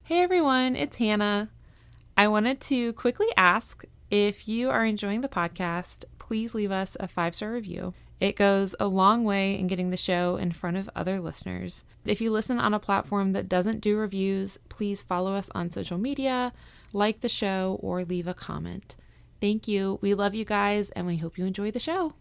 Hey everyone, it's Hannah. I wanted to quickly ask if you are enjoying the podcast, please leave us a 5-star review. It goes a long way in getting the show in front of other listeners. If you listen on a platform that doesn't do reviews, please follow us on social media, like the show, or leave a comment. Thank you. We love you guys, and we hope you enjoy the show.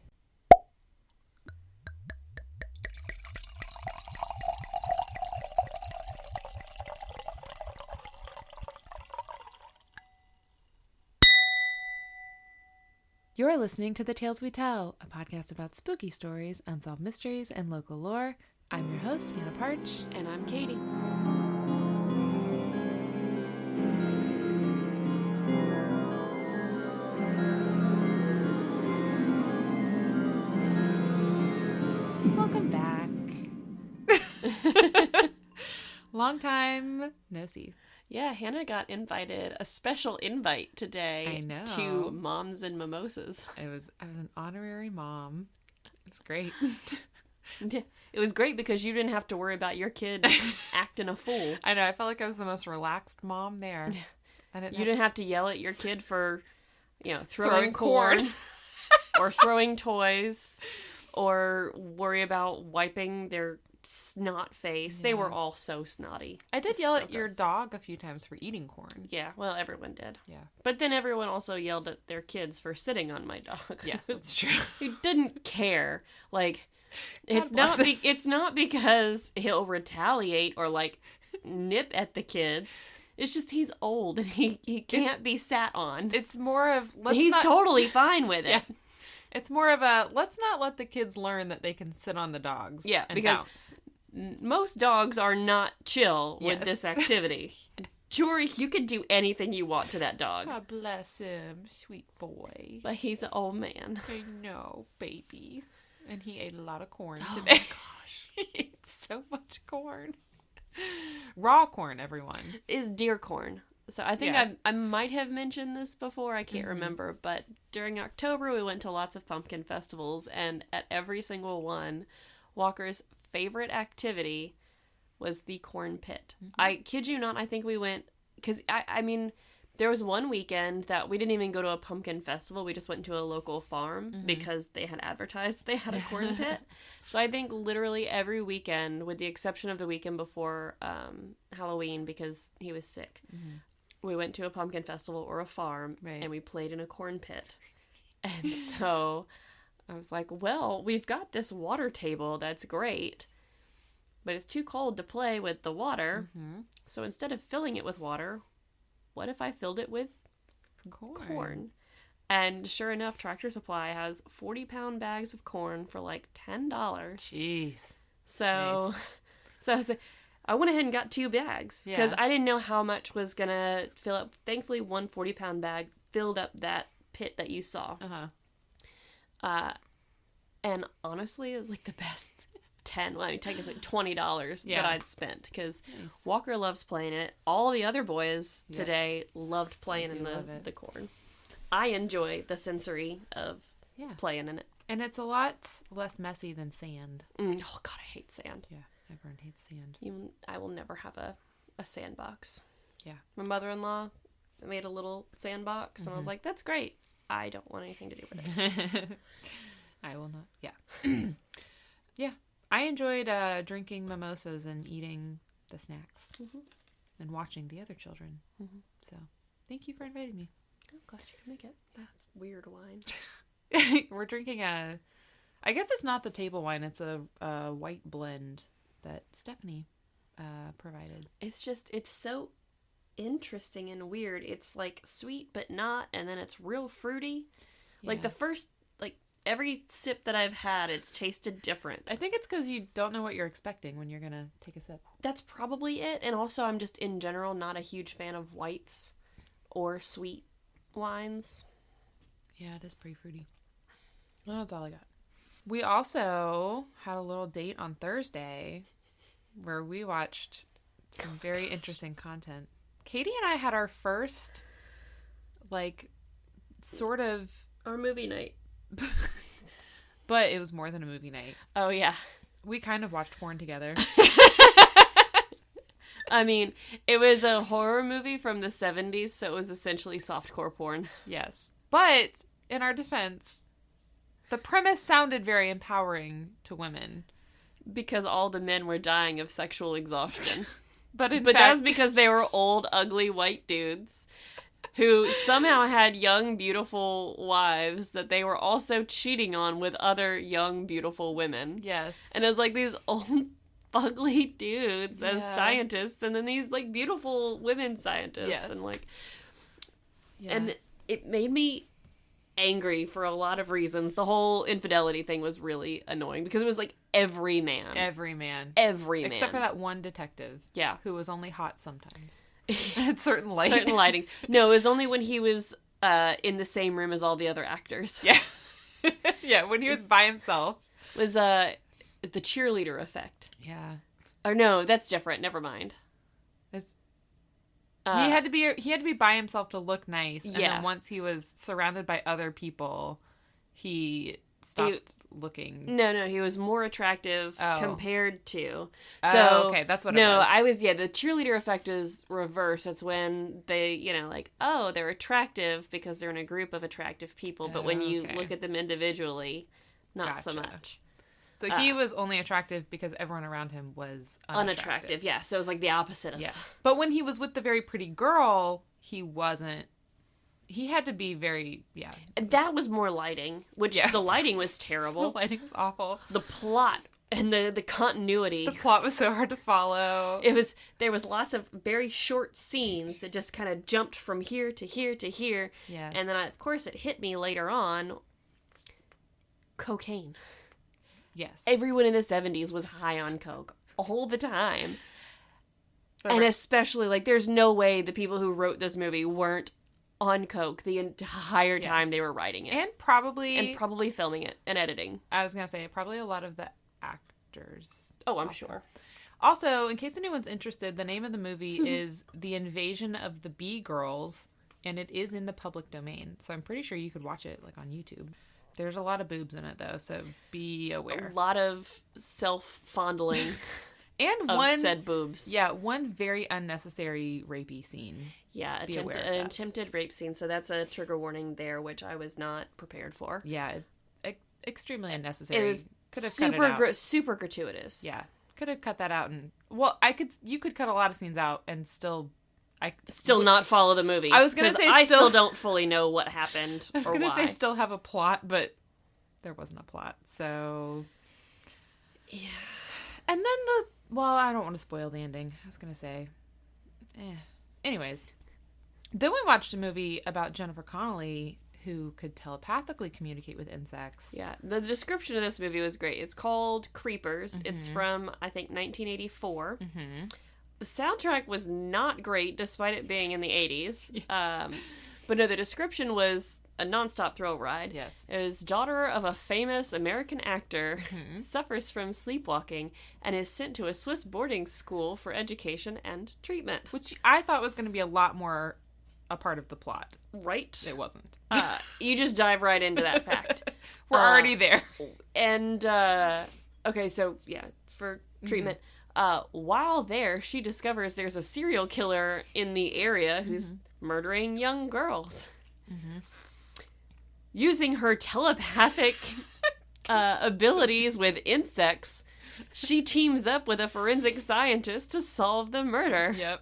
You're listening to The Tales We Tell, a podcast about spooky stories, unsolved mysteries, and local lore. I'm your host, Hannah Parch. And I'm Katy. Welcome back. Long time no see. Yeah, Hannah got invited, a special invite today. I know. To Moms and Mimosas. I was an honorary mom. It's great. Yeah, it was great because you didn't have to worry about your kid acting a fool. I know. I felt like I was the most relaxed mom there. You didn't have to yell at your kid for, throwing corn or throwing toys or worry about wiping their snot face. Yeah. They were all so snotty. I did yell at your dog a few times for eating corn. Yeah, well, everyone did. Yeah. But then everyone also yelled at their kids for sitting on my dog. Yes, that's true. He didn't care. Like, it's not because he'll retaliate or like nip at the kids. It's just he's old and he can't be sat on. It's more of he's totally fine with it. Yeah. It's more of a let's not let the kids learn that they can sit on the dogs. Yeah, and because bounce. Most dogs are not chill with this activity. Jory, you could do anything you want to that dog. God bless him, sweet boy. But he's an old man. I know, baby. And he ate a lot of corn Oh today. my gosh. He ate so much corn. Raw corn, everyone. Is deer corn. So I think I might have mentioned this before. I can't remember. But during October, we went to lots of pumpkin festivals. And at every single one, Walker's favorite activity was the corn pit. Mm-hmm. I kid you not, I think we went... Because, I mean, there was one weekend that we didn't even go to a pumpkin festival. We just went to a local farm because they had advertised they had a corn pit. So I think literally every weekend, with the exception of the weekend before Halloween because he was sick, we went to a pumpkin festival or a farm, and we played in a corn pit. And so I was like, well, we've got this water table that's great, but it's too cold to play with the water. Mm-hmm. So instead of filling it with water, what if I filled it with corn? And sure enough, Tractor Supply has 40-pound bags of corn for like $10. Jeez. So, nice. So I was like, I went ahead and got 2 bags because I didn't know how much was going to fill up. Thankfully, one 40-pound bag filled up that pit that you saw. And honestly, it was like the best technically $20 that I'd spent because Walker loves playing in it. All the other boys today loved playing in the corn. I enjoy the sensory of playing in it. And it's a lot less messy than sand. Oh, God, I hate sand. Yeah, everyone hates sand. I will never have a sandbox. Yeah. My mother-in-law made a little sandbox, and I was like, that's great. I don't want anything to do with it. I will not. Yeah. Yeah. I enjoyed drinking mimosas and eating the snacks and watching the other children. Mm-hmm. So, thank you for inviting me. I'm glad you can make it. That's weird wine. We're drinking I guess it's not the table wine. It's a white blend that Stephanie provided. It's so interesting and weird. It's like sweet but not, and then it's real fruity. Yeah. Like the first, every sip that I've had, it's tasted different. I think it's because you don't know what you're expecting when you're going to take a sip. That's probably it. And also, I'm just, in general, not a huge fan of whites or sweet wines. Yeah, it is pretty fruity. Well, that's all I got. We also had a little date on Thursday where we watched some very interesting content. Katy and I had our first, sort of... Our movie night. But it was more than a movie night. Oh, yeah. We kind of watched porn together. I mean, it was a horror movie from the 70s, so it was essentially softcore porn. Yes. But, in our defense, the premise sounded very empowering to women. Because all the men were dying of sexual exhaustion. But that was because they were old, ugly white dudes who somehow had young, beautiful wives that they were also cheating on with other young, beautiful women. Yes. And it was like these old, ugly dudes as scientists, and then these like beautiful women scientists. Yes. And and it made me angry for a lot of reasons. The whole infidelity thing was really annoying because it was like every man. Except for that one detective. Yeah. Who was only hot sometimes. At certain lighting. Certain lighting. No, it was only when he was in the same room as all the other actors. Yeah. Yeah, when he was by himself. It was the cheerleader effect. Yeah. Or no, that's different. Never mind. He had to be by himself to look nice. And then once he was surrounded by other people, he stopped looking. No, he was more attractive compared to. So okay, that's what it was. The cheerleader effect is reverse. It's when they, they're attractive because they're in a group of attractive people, but when you look at them individually, not so much. So he was only attractive because everyone around him was unattractive. Yeah. So it was like the opposite of that. But when he was with the very pretty girl, he wasn't. He had to be very, That was more lighting, which the lighting was terrible. The lighting was awful. The plot and the continuity. The plot was so hard to follow. There was lots of very short scenes that just kind of jumped from here to here to here. Yes. And then, of course, it hit me later on. Cocaine. Yes. Everyone in the 70s was high on coke all the time. And especially, there's no way the people who wrote this movie weren't on coke the entire time they were writing it. And probably filming it and editing. I was going to say, probably a lot of the actors. Oh, I'm sure. Also, in case anyone's interested, the name of the movie is The Invasion of the Bee Girls, and it is in the public domain. So I'm pretty sure you could watch it, on YouTube. There's a lot of boobs in it, though, so be aware. A lot of self-fondling and said boobs. Yeah, one very unnecessary rapey scene. Yeah, an attempted rape scene, so that's a trigger warning there, which I was not prepared for. Yeah, extremely unnecessary. It was could have cut it out. Super gratuitous. Yeah, could have cut that out. You could cut a lot of scenes out and still... not follow the movie. I was going to say I still don't fully know what happened or why. I was going to say still have a plot, but there wasn't a plot. So, yeah. And then I don't want to spoil the ending. I was going to say, Anyways, then we watched a movie about Jennifer Connelly who could telepathically communicate with insects. Yeah, the description of this movie was great. It's called Creepers. Mm-hmm. It's from, I think, 1984. Mm-hmm. The soundtrack was not great, despite it being in the 80s. But no, the description was a nonstop thrill ride. Yes. It was daughter of a famous American actor, suffers from sleepwalking, and is sent to a Swiss boarding school for education and treatment. Which I thought was going to be a lot more a part of the plot. Right? It wasn't. You just dive right into that fact. We're already there. And, okay, so, for treatment... While there, she discovers there's a serial killer in the area who's murdering young girls. Mm-hmm. Using her telepathic abilities with insects, she teams up with a forensic scientist to solve the murder. Yep.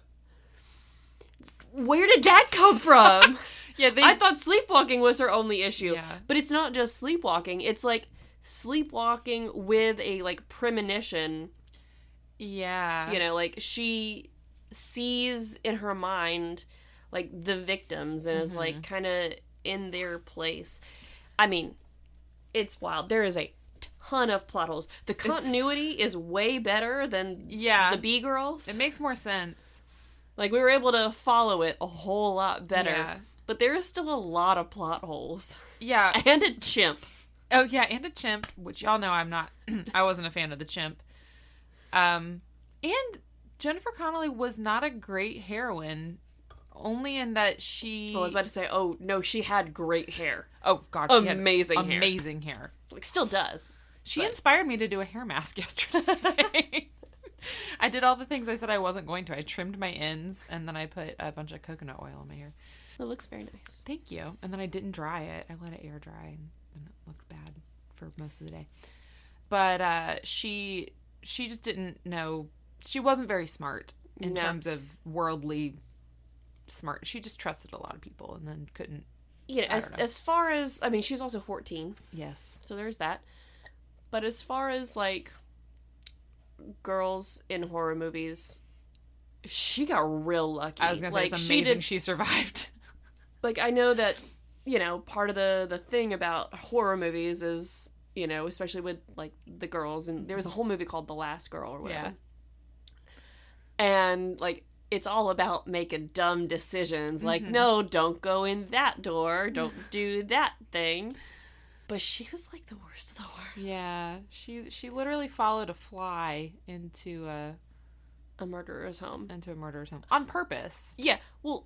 Where did that come from? I thought sleepwalking was her only issue. Yeah. But it's not just sleepwalking. It's sleepwalking with a premonition. Yeah. She sees in her mind, the victims and is, kind of in their place. I mean, it's wild. There is a ton of plot holes. The continuity is way better than the Bee Girls. It makes more sense. We were able to follow it a whole lot better. Yeah. But there is still a lot of plot holes. Yeah. And a chimp. Oh, yeah, and a chimp, which y'all know I wasn't a fan of the chimp. And Jennifer Connelly was not a great heroine, only in that she... I was about to say, oh, no, she had great hair. Oh, God, she had amazing hair. Still does. She inspired me to do a hair mask yesterday. I did all the things I said I wasn't going to. I trimmed my ends, and then I put a bunch of coconut oil in my hair. It looks very nice. Thank you. And then I didn't dry it. I let it air dry, and then it looked bad for most of the day. But she just didn't know. She wasn't very smart in terms of worldly smart. She just trusted a lot of people and then couldn't. Yeah, as far as, I mean, she was also 14. Yes. So there's that. But as far as, like, girls in horror movies, she got real lucky. I was going to say, it's amazing she survived. Like, I know that, you know, part of the thing about horror movies is, you know, especially with, like, the girls, and there was a whole movie called The Last Girl or whatever. Yeah. And, like, it's all about making dumb decisions. Like, no, don't go in that door. Don't do that thing. But she was, like, the worst of the worst. Yeah. She literally followed a fly into a murderer's home. On purpose. Yeah. Well,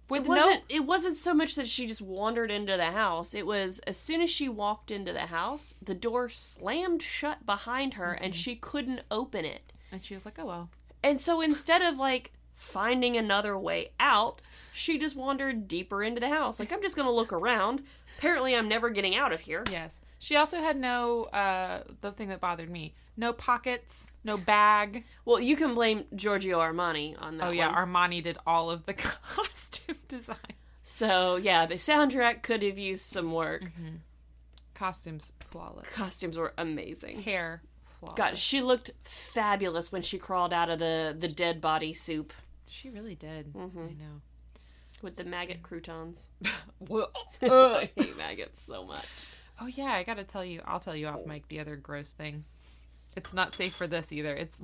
it wasn't so much that she just wandered into the house. It was, as soon as she walked into the house, the door slammed shut behind her, and she couldn't open it. And she was like, oh, well. And so instead of, like, finding another way out, she just wandered deeper into the house. Like, I'm just going to look around. Apparently, I'm never getting out of here. Yes. She also had no, the thing that bothered me, no pockets, no bag. Well, you can blame Giorgio Armani on that. Oh, yeah. Armani did all of the costume design. So, yeah, the soundtrack could have used some work. Mm-hmm. Costumes, flawless. Costumes were amazing. Hair, flawless. God, she looked fabulous when she crawled out of the dead body soup. She really did. Mm-hmm. I know. With the maggot croutons. I hate maggots so much. Oh, yeah, I gotta tell you. I'll tell you off mic the other gross thing. It's not safe for this either. It's...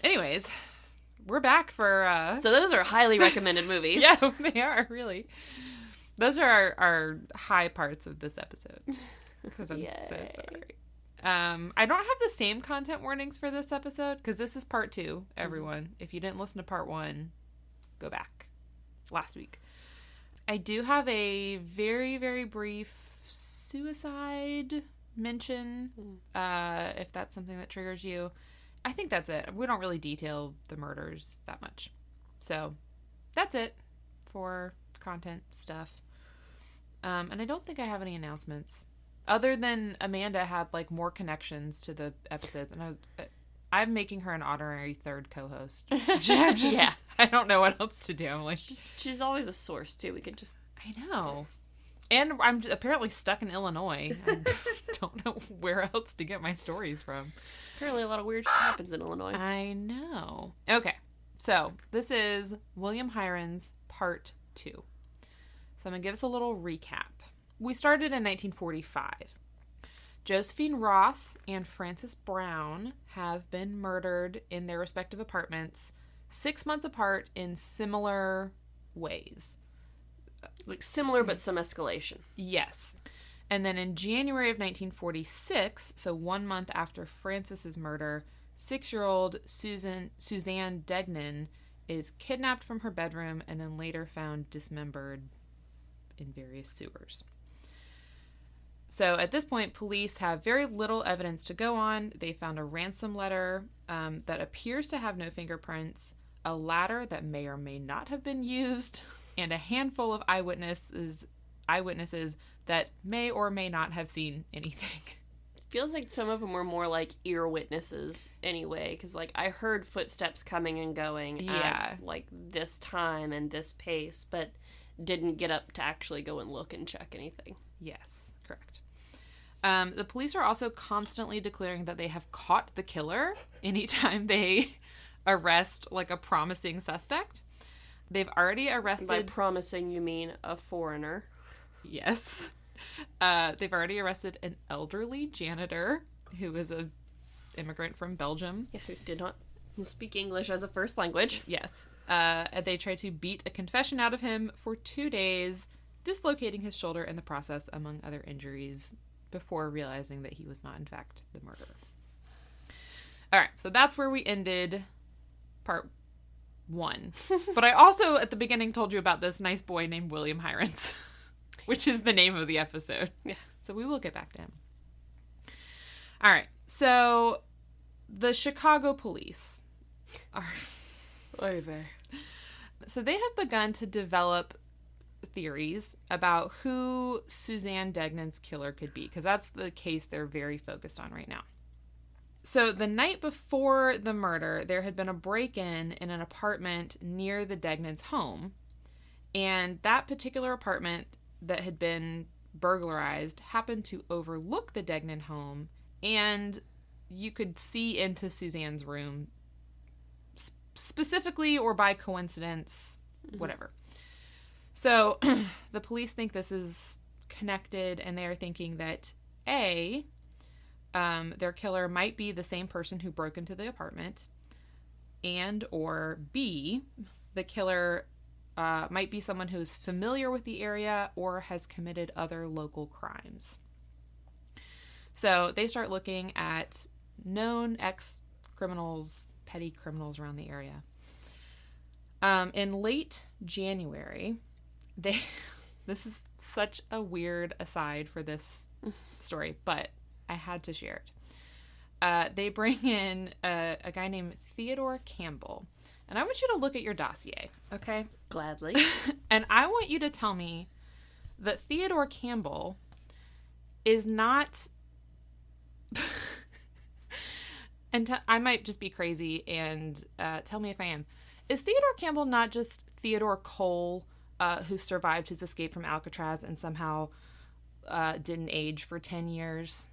Anyways, we're back for... So those are highly recommended movies. Yeah, they are, really. Those are our high parts of this episode. Because I'm so sorry. I don't have the same content warnings for this episode, because this is part 2, everyone. If you didn't listen to part 1, go back. Last week. I do have a very, very brief suicide mention, if that's something that triggers you. I think that's it. We don't really detail the murders that much. So, that's it for content stuff. And I don't think I have any announcements. Other than Amanda had, like, more connections to the episodes. And I'm making her an honorary third co-host. Yeah. I don't know what else to do. I'm like... She's always a source, too. We could just... I know. And I'm apparently stuck in Illinois. I don't know where else to get my stories from. Apparently a lot of weird shit happens in Illinois. I know. Okay. So, this is William Heirens, part 2. So, I'm going to give us a little recap. We started in 1945. Josephine Ross and Frances Brown have been murdered in their respective apartments 6 months apart in similar ways. Like similar, but some escalation. Yes. And then in January of 1946, so 1 month after Frances's murder, 6-year-old Suzanne Degnan is kidnapped from her bedroom and then later found dismembered in various sewers. So at this point, police have very little evidence to go on. They found a ransom letter that appears to have no fingerprints, a ladder that may or may not have been used, and a handful of eyewitnesses that may or may not have seen anything. Feels like some of them were more like ear witnesses anyway, because like I heard footsteps coming and going at like this time and this pace, but didn't get up to actually go and look and check anything. Yes, correct. The police are also constantly declaring that they have caught the killer anytime they arrest like a promising suspect. They've already arrested... By promising, you mean a foreigner. Yes. They've already arrested an elderly janitor who is an immigrant from Belgium. Yeah, who did not speak English as a first language. Yes. They tried to beat a confession out of him for 2 days, dislocating his shoulder in the process, among other injuries, before realizing that he was not, in fact, the murderer. All right, so that's where we ended part 1. But I also, at the beginning, told you about this nice boy named William Heirens, which is the name of the episode. Yeah. So we will get back to him. All right, So, the Chicago police are... So they have begun to develop theories about who Suzanne Degnan's killer could be, because that's the case they're very focused on right now. So the night before the murder, there had been a break-in in an apartment near the Degnans' home, and that particular apartment that had been burglarized happened to overlook the Degnan home, and you could see into Suzanne's room specifically or by coincidence, whatever. So the police think this is connected, and they are thinking that A, their killer might be the same person who broke into the apartment, and or B, the killer might be someone who's familiar with the area or has committed other local crimes. So they start looking at known ex-criminals, petty criminals around the area. In late January, this is such a weird aside for this story, but I had to share it. They bring in a guy named Theodore Campbell. And I want you to look at your dossier, okay? Gladly. And I want you to tell me that Theodore Campbell is not... and I might just be crazy, and tell me if I am. Is Theodore Campbell not just Theodore Cole, who survived his escape from Alcatraz and somehow didn't age for 10 years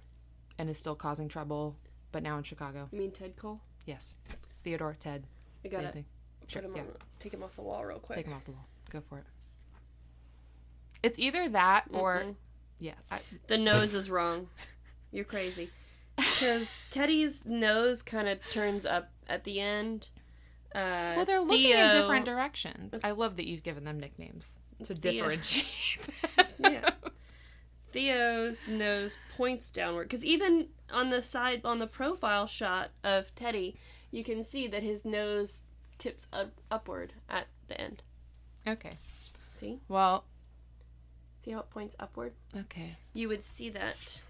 and is still causing trouble, but now in Chicago? You mean Ted Cole? Yes. Theodore, Ted. I got it. Sure, Take him off the wall real quick. Take him off the wall. Go for it. It's either that or... Yeah. The nose is wrong. You're crazy. Because Teddy's nose kind of turns up at the end. Well, they're looking in different directions. I love that you've given them nicknames to differentiate them. Yeah. Theo's nose points downward. Because even on the side, on the profile shot of Teddy, you can see that his nose tips upward at the end. Okay. See? Well... See how it points upward? Okay. You would see that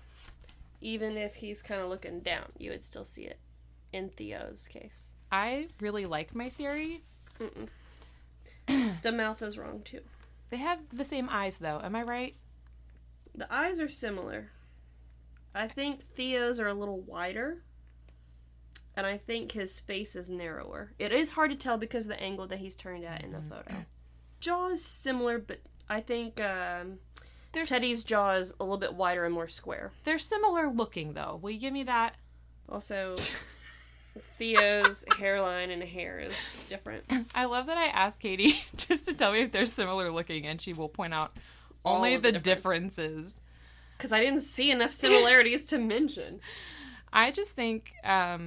even if he's kind of looking down. You would still see it in Theo's case. I really like my theory. The mouth is wrong, too. They have the same eyes, though. Am I right? The eyes are similar. I think Theo's are a little wider. And I think his face is narrower. It is hard to tell because of the angle that he's turned at in the photo. Jaw is similar, but I think Teddy's jaw is a little bit wider and more square. They're similar looking, though. Will you give me that? Also, Theo's hairline and hair is different. I love that I asked Katy just to tell me if they're similar looking, and she will point out only the differences. Because I didn't see enough similarities to mention. I just think, I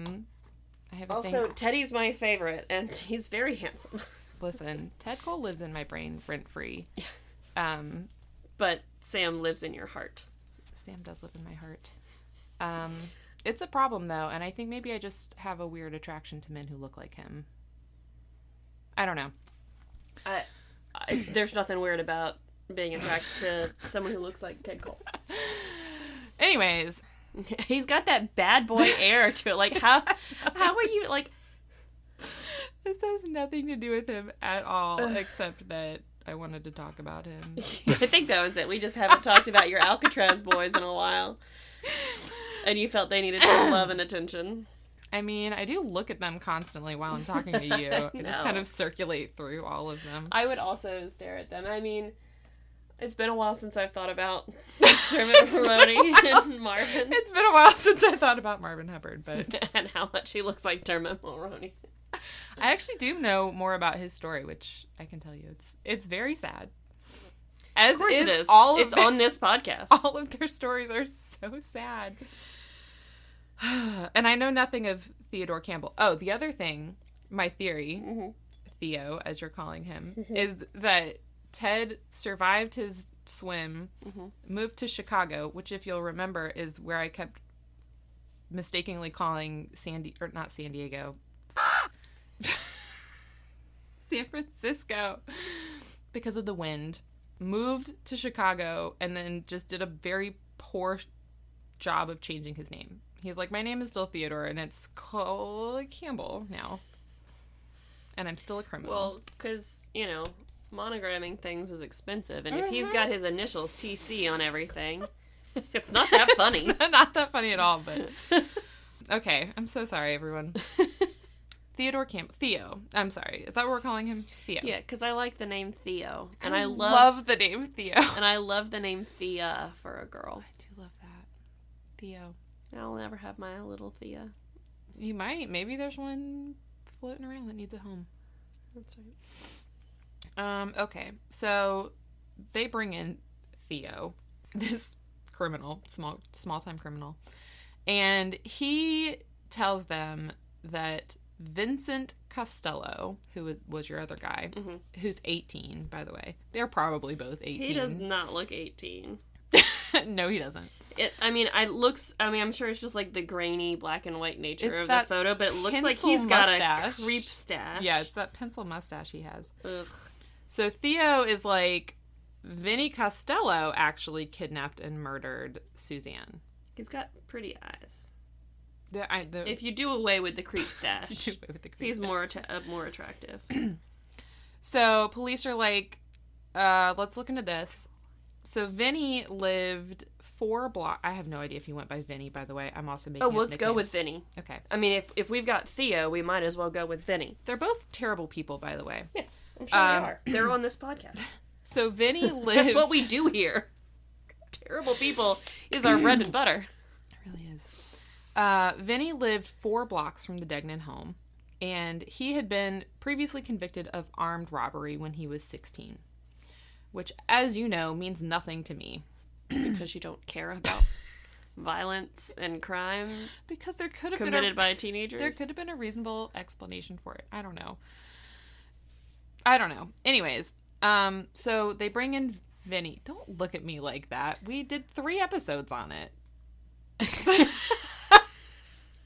have a thing. Teddy's my favorite, and he's very handsome. Listen, Ted Cole lives in my brain rent-free. But Sam lives in your heart. Sam does live in my heart. It's a problem, though, and I think maybe I just have a weird attraction to men who look like him. I don't know. There's nothing weird about being attracted to someone who looks like Ted Cole. Anyways... He's got that bad boy air to it. Like, how are you, like... This has nothing to do with him at all, except that I wanted to talk about him. I think that was it. We just haven't talked about your Alcatraz boys in a while. And you felt they needed some love and attention. I mean, I do look at them constantly while I'm talking to you. I just kind of circulate through all of them. I would also stare at them. I mean... It's been a while since I've thought about Dermot Mulroney and Marvin. It's been a while since I thought about Marvin Hubbard, but... and how much he looks like Dermot Mulroney. I actually do know more about his story, which I can tell you. It's very sad. As of course it is. It's on this podcast. All of their stories are so sad. And I know nothing of Theodore Campbell. Oh, the other thing, my theory, Theo, as you're calling him, is that Ted survived his swim, moved to Chicago, which, if you'll remember, is where I kept mistakenly calling San Diego. San Francisco. Because of the wind. Moved to Chicago and then just did a very poor job of changing his name. He's like, my name is still Theodore, and it's called Campbell now. And I'm still a criminal. Well, because, you know, monogramming things is expensive, and if he's got his initials TC on everything, it's not that funny. Not that funny at all, but... Okay, I'm so sorry, everyone. Theodore Campbell. Theo. I'm sorry. Is that what we're calling him? Theo. Yeah, because I like the name Theo. And I love the name Theo. And I love the name Thea for a girl. I do love that. Theo. I'll never have my little Thea. You might. Maybe there's one floating around that needs a home. That's right. Okay. So they bring in Theo, this criminal, small-time criminal. And he tells them that Vincent Costello, who was your other guy, who's 18, by the way. They're probably both 18. He does not look 18. No, he doesn't. I'm sure it's just like the grainy black and white nature of the photo, but it looks like he's got a creep stash. Yeah, it's that pencil mustache he has. Ugh. So Theo is like, Vinny Costello actually kidnapped and murdered Suzanne. He's got pretty eyes. If you do away with the creep stash, he's more attractive. So police are like, let's look into this. So Vinny lived 4 blocks. I have no idea if he went by Vinny, by the way. I'm also making let's go with Vinny. Okay. I mean, if we've got Theo, we might as well go with Vinny. They're both terrible people, by the way. Yeah, I'm sure they are. They're on this podcast. So Vinny lived... That's what we do here. Terrible people is our bread and butter. It really is. Vinny lived 4 blocks from the Degnan home, and he had been previously convicted of armed robbery when he was 16, which, as you know, means nothing to me. Because you don't care about violence and crime? Because there could have committed by teenagers? There could have been a reasonable explanation for it. I don't know. Anyways, so they bring in Vinny. Don't look at me like that. We did 3 episodes on it.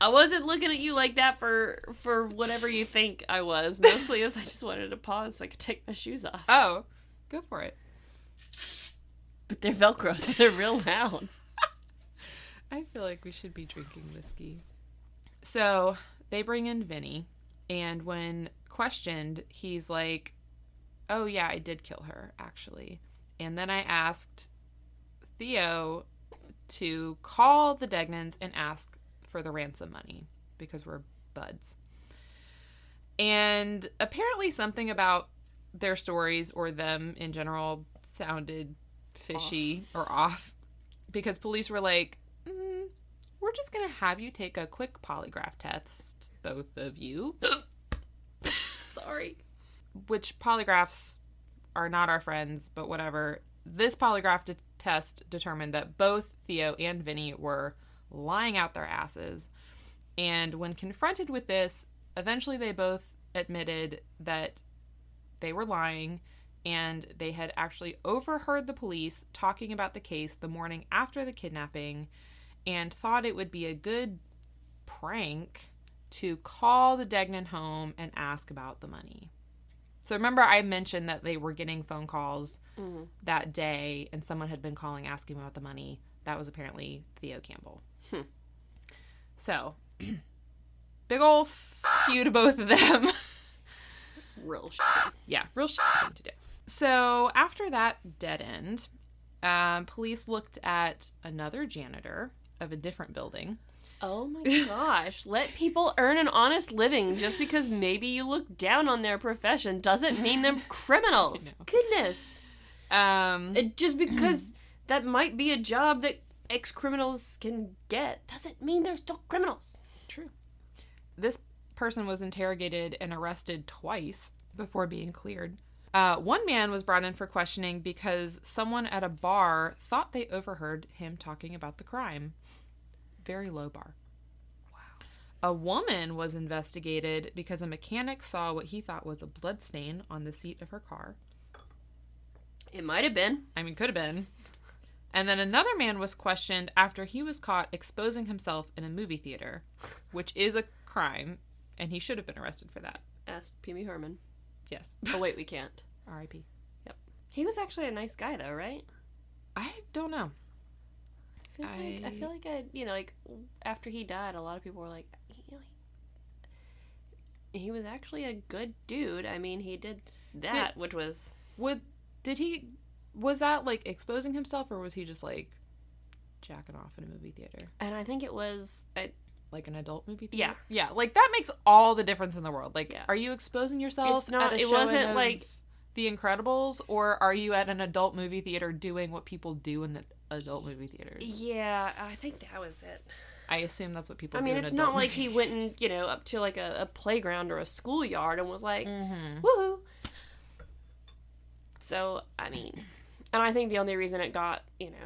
I wasn't looking at you like that for whatever you think I was. Mostly as I just wanted to pause so I could take my shoes off. Oh, go for it. But they're Velcro, so they're real loud. I feel like we should be drinking whiskey. So they bring in Vinny, and when questioned, he's like, oh yeah, I did kill her, actually. And then I asked Theo to call the Degnans and ask for the ransom money, because we're buds. And apparently something about their stories, or them in general, sounded fishy or off, because police were like, we're just gonna have you take a quick polygraph test, both of you. Sorry. Which polygraphs are not our friends, but whatever. This polygraph test determined that both Theo and Vinny were lying out their asses, and when confronted with this, eventually they both admitted that they were lying, and they had actually overheard the police talking about the case the morning after the kidnapping, and thought it would be a good prank to call the Degnan home and ask about the money. So remember I mentioned that they were getting phone calls that day, and someone had been calling asking about the money. That was apparently Theo Campbell. So, big ol' feud to both of them. Real shit. Yeah, real shit thing to do. So, after that dead end, police looked at another janitor of a different building. Oh my gosh. Let people earn an honest living. Just because maybe you look down on their profession doesn't mean they're criminals. Goodness. Just because that might be a job that ex-criminals can get doesn't mean they're still criminals. True. This person was interrogated and arrested twice before being cleared. One man was brought in for questioning because someone at a bar thought they overheard him talking about the crime. Very low bar. Wow. A woman was investigated because a mechanic saw what he thought was a blood stain on the seat of her car. It might have been. I mean, could have been. And then another man was questioned after he was caught exposing himself in a movie theater, which is a crime, and he should have been arrested for that. Asked Pee Wee Herman. Yes. Oh, wait, we can't. R.I.P. Yep. He was actually a nice guy, though, right? I don't know. I feel like like after he died, a lot of people were like, he was actually a good dude. I mean, he did that, which was was that like exposing himself, or was he just like jacking off in a movie theater? And I think it was like an adult movie theater. Yeah. Like that makes all the difference in the world. Like, are you exposing yourself? It's not. At a it wasn't of like The Incredibles, or are you at an adult movie theater doing what people do in the adult movie theaters? Yeah, I think that was it. I assume that's what people do. I mean, it's not like he went and, up to like a playground or a schoolyard and was like, woohoo. So, I mean, and I think the only reason it got, it's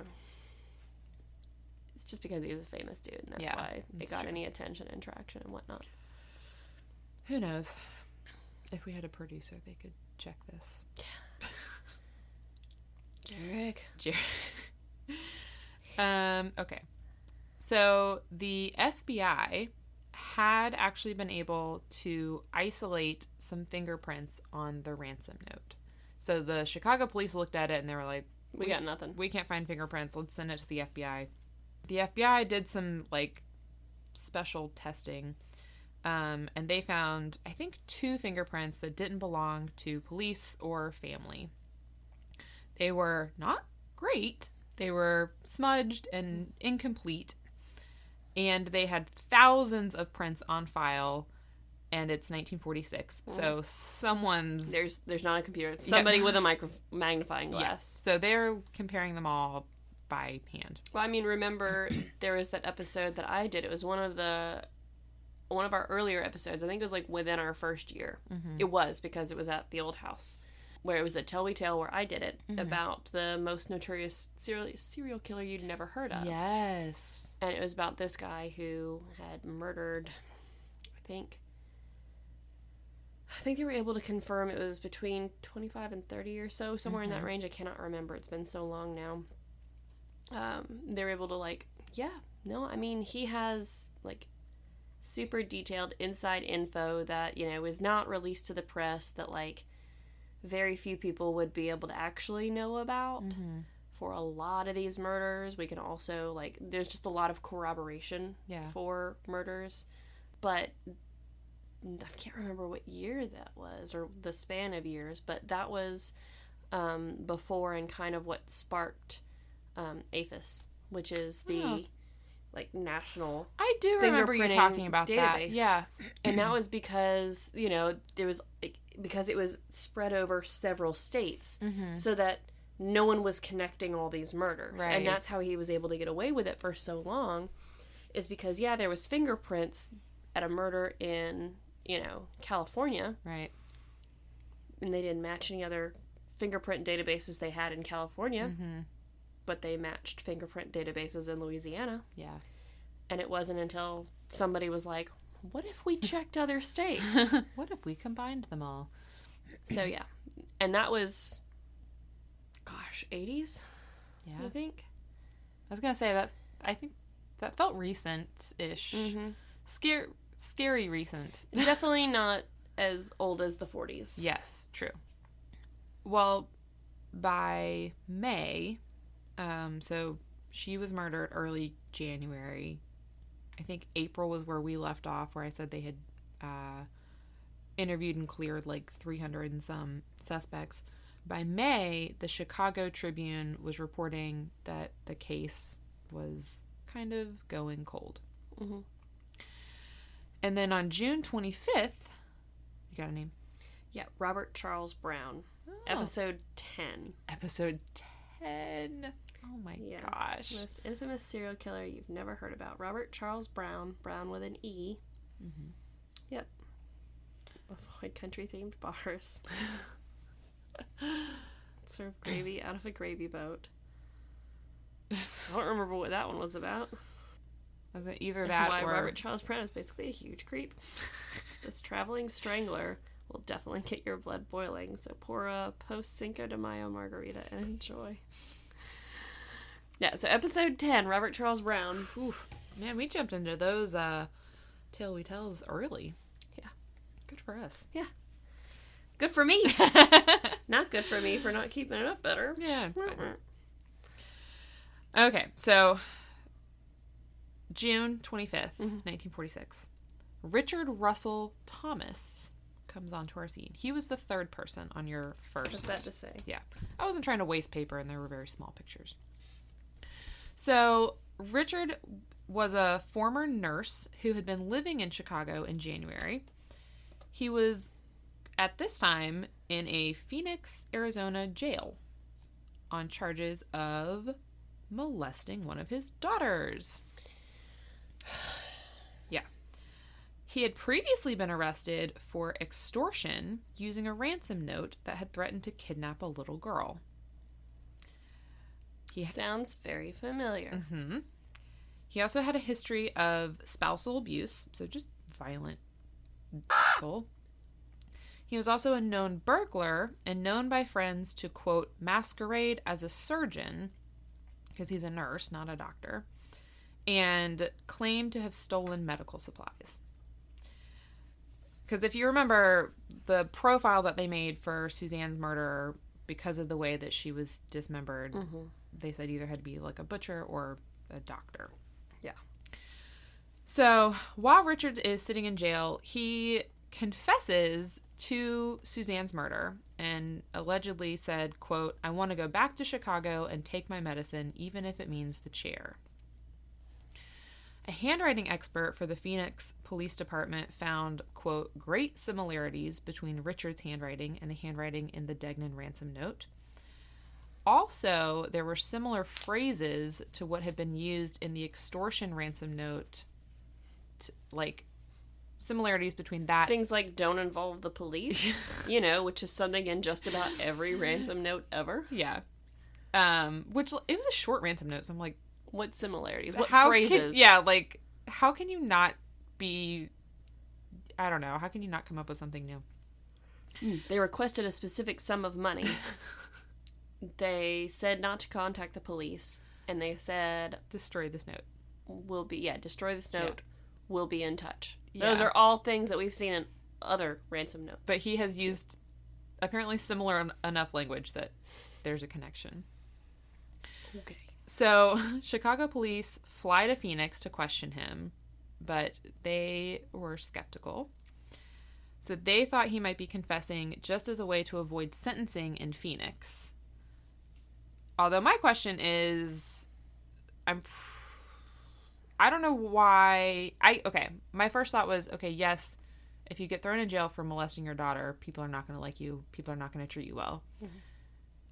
just because he was a famous dude, and that's why it got any attention and traction and whatnot. Who knows? If we had a producer, they could check this. Jarek. Okay. So the FBI had actually been able to isolate some fingerprints on the ransom note. So the Chicago police looked at it and they were like, we got nothing. We can't find fingerprints. Let's send it to the FBI. The FBI did some special testing. And they found, I think, 2 fingerprints that didn't belong to police or family. They were not great. They were smudged and incomplete. And they had thousands of prints on file. And it's 1946. So someone's... There's not a computer. It's somebody with a magnifying glass. Yes. So they're comparing them all by hand. Well, I mean, remember, there was that episode that I did. It was one of our earlier episodes. I think it was like within our first year. Mm-hmm. It was, because it was at the old house, where it was a Tell We Tale where I did it, about the most notorious serial killer you'd never heard of. Yes. And it was about this guy who had murdered, I think they were able to confirm it was between 25 and 30 or so, somewhere in that range. I cannot remember. It's been so long now. They were able to I mean, he has super detailed inside info that, is not released to the press, that very few people would be able to actually know about. For a lot of these murders. We can also there's just a lot of corroboration for murders, but I can't remember what year that was, or the span of years, but that was before and kind of what sparked AFIS, which is the national I do remember you talking about database. That. Yeah. And that was because, there was because it was spread over several states, so that no one was connecting all these murders. Right. And that's how he was able to get away with it for so long, is because there was fingerprints at a murder in, California. Right. And they didn't match any other fingerprint databases they had in California. But they matched fingerprint databases in Louisiana. Yeah. And it wasn't until somebody was like, what if we checked other states? What if we combined them all? So, yeah. And that was, 80s? Yeah. I think. I was going to say that, I think that felt recent-ish. Scary recent. Definitely not as old as the 40s. Yes, true. Well, by May... so she was murdered early January. I think April was where we left off, where I said they had interviewed and cleared 300 and some suspects. By May, the Chicago Tribune was reporting that the case was kind of going cold. And then on June 25th, you got a name? Yeah, Robert Charles Brown. Oh. Episode 10. Episode 10. Oh my gosh. Most infamous serial killer you've never heard about. Robert Charles Brown. Brown with an E. Yep. Avoid country-themed bars. Serve gravy out of a gravy boat. I don't remember what that one was about. Was it either that Why or... Robert Charles Brown is basically a huge creep. This traveling strangler will definitely get your blood boiling, so pour a post-Cinco de Mayo margarita and enjoy. Yeah, so episode 10, Robert Charles Brown. Oof. Man, we jumped into those Tale We Tells early. Yeah. Good for us. Yeah. Good for me. Not good for me for not keeping it up better. Yeah, it's fine. Okay, so June 25th, 1946. Richard Russell Thomas comes onto our scene. He was the third person on your first. What's that to say? Yeah. I wasn't trying to waste paper, and there were very small pictures. So, Richard was a former nurse who had been living in Chicago in January. He was, at this time, in a Phoenix, Arizona jail on charges of molesting one of his daughters. Yeah. He had previously been arrested for extortion using a ransom note that had threatened to kidnap a little girl. Sounds very familiar. Mm-hmm. He also had a history of spousal abuse, so just violent asshole. He was also a known burglar and known by friends to, quote, masquerade as a surgeon, because he's a nurse, not a doctor, and claimed to have stolen medical supplies. Because if you remember the profile that they made for Suzanne's murder, because of the way that she was dismembered, they said either had to be like a butcher or a doctor. Yeah. So while Richard is sitting in jail, he confesses to Suzanne's murder and allegedly said, quote, I want to go back to Chicago and take my medicine, even if it means the chair. A handwriting expert for the Phoenix Police Department found, quote, great similarities between Richard's handwriting and the handwriting in the Degnan ransom note. Also, there were similar phrases to what had been used in the extortion ransom note, like similarities between that. Things like don't involve the police, you know, which is something in just about every ransom note ever. Yeah. Which, it was a short ransom note, so I'm like, what similarities? What phrases? Like, how can you not be, I don't know, how can you not come up with something new? They requested a specific sum of money. They said not to contact the police, and they said destroy this note. Destroy this note. Yeah. We'll be in touch. Yeah. Those are all things that we've seen in other ransom notes. But he has used apparently similar enough language that there's a connection. Okay. So, Chicago police fly to Phoenix to question him, but they were skeptical. So they thought he might be confessing just as a way to avoid sentencing in Phoenix. Although my question is, I don't know why. My first thought was, okay, yes, if you get thrown in jail for molesting your daughter, people are not going to like you. People are not going to treat you well. Mm-hmm.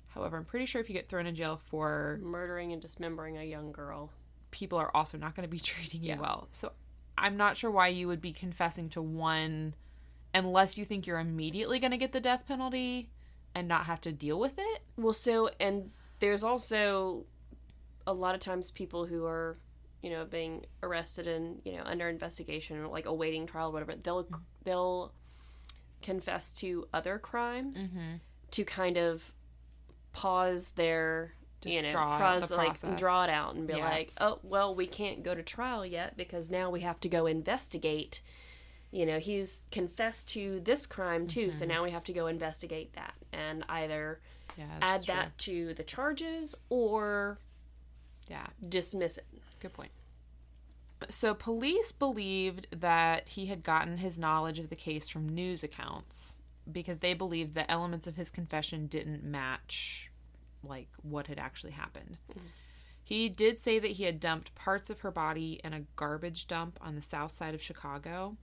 However, I'm pretty sure if you get thrown in jail for murdering and dismembering a young girl, people are also not going to be treating you well. So I'm not sure why you would be confessing to one unless you think you're immediately going to get the death penalty and not have to deal with it. Well, and there's also a lot of times people who are, being arrested and, under investigation or like awaiting trial or whatever, they'll confess to other crimes to kind of pause their, draw it out and be like, oh, well, we can't go to trial yet because now we have to go investigate. He's confessed to this crime too, so now we have to go investigate that and either add that to the charges or dismiss it. Good point. So police believed that he had gotten his knowledge of the case from news accounts because they believed the elements of his confession didn't match like what had actually happened. He did say that he had dumped parts of her body in a garbage dump on the south side of Chicago,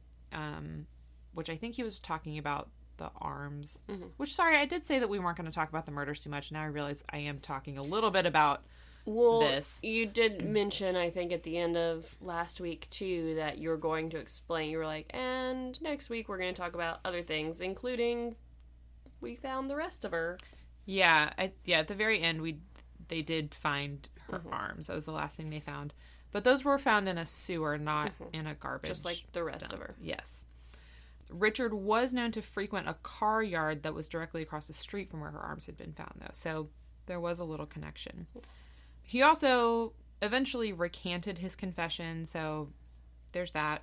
which I think he was talking about the arms. Which, sorry, I did say that we weren't going to talk about the murders too much. Now I realize I am talking a little bit about this. You did mention, I think, at the end of last week, too, that you were going to explain. You were like, and next week we're going to talk about other things, including we found the rest of her. Yeah, at the very end, they did find her arms. That was the last thing they found. But those were found in a sewer, not in a garbage just like the rest of her. Yes. Richard was known to frequent a car yard that was directly across the street from where her arms had been found, though. So there was a little connection. He also eventually recanted his confession, so there's that.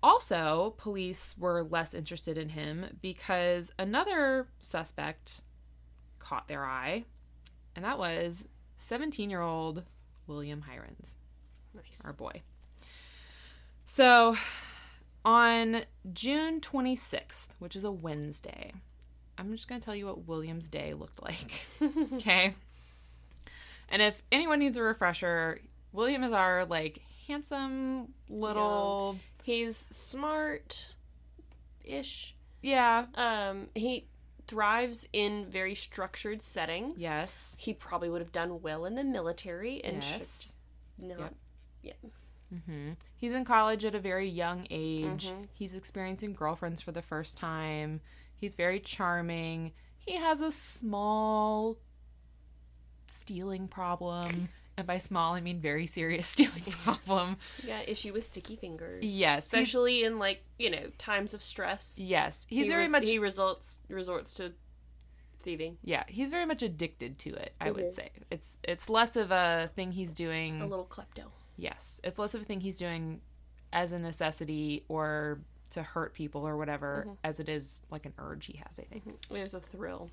Also, police were less interested in him because another suspect caught their eye, and that was 17-year-old William Heirens. Nice. Our boy. So, on June 26th, which is a Wednesday, I'm just going to tell you what William's day looked like. Okay? And if anyone needs a refresher, William is our, like, handsome little... Yeah. He's smart-ish. Yeah. He thrives in very structured settings. Yes. He probably would have done well in the military and should Yes. just not... Yep. Yeah. Mm-hmm. He's in college at a very young age. Mm-hmm. He's experiencing girlfriends for the first time. He's very charming. He has a small stealing problem. And by small, I mean very serious stealing problem. Yeah, issue with sticky fingers. Yes. Especially in, like, you know, times of stress. Yes. He resorts to thieving. Yeah, he's very much addicted to it, I would say. It's less of a thing he's doing... A little klepto. Yes. It's less of a thing he's doing as a necessity or to hurt people or whatever, as it is like an urge he has, I think. There's a thrill.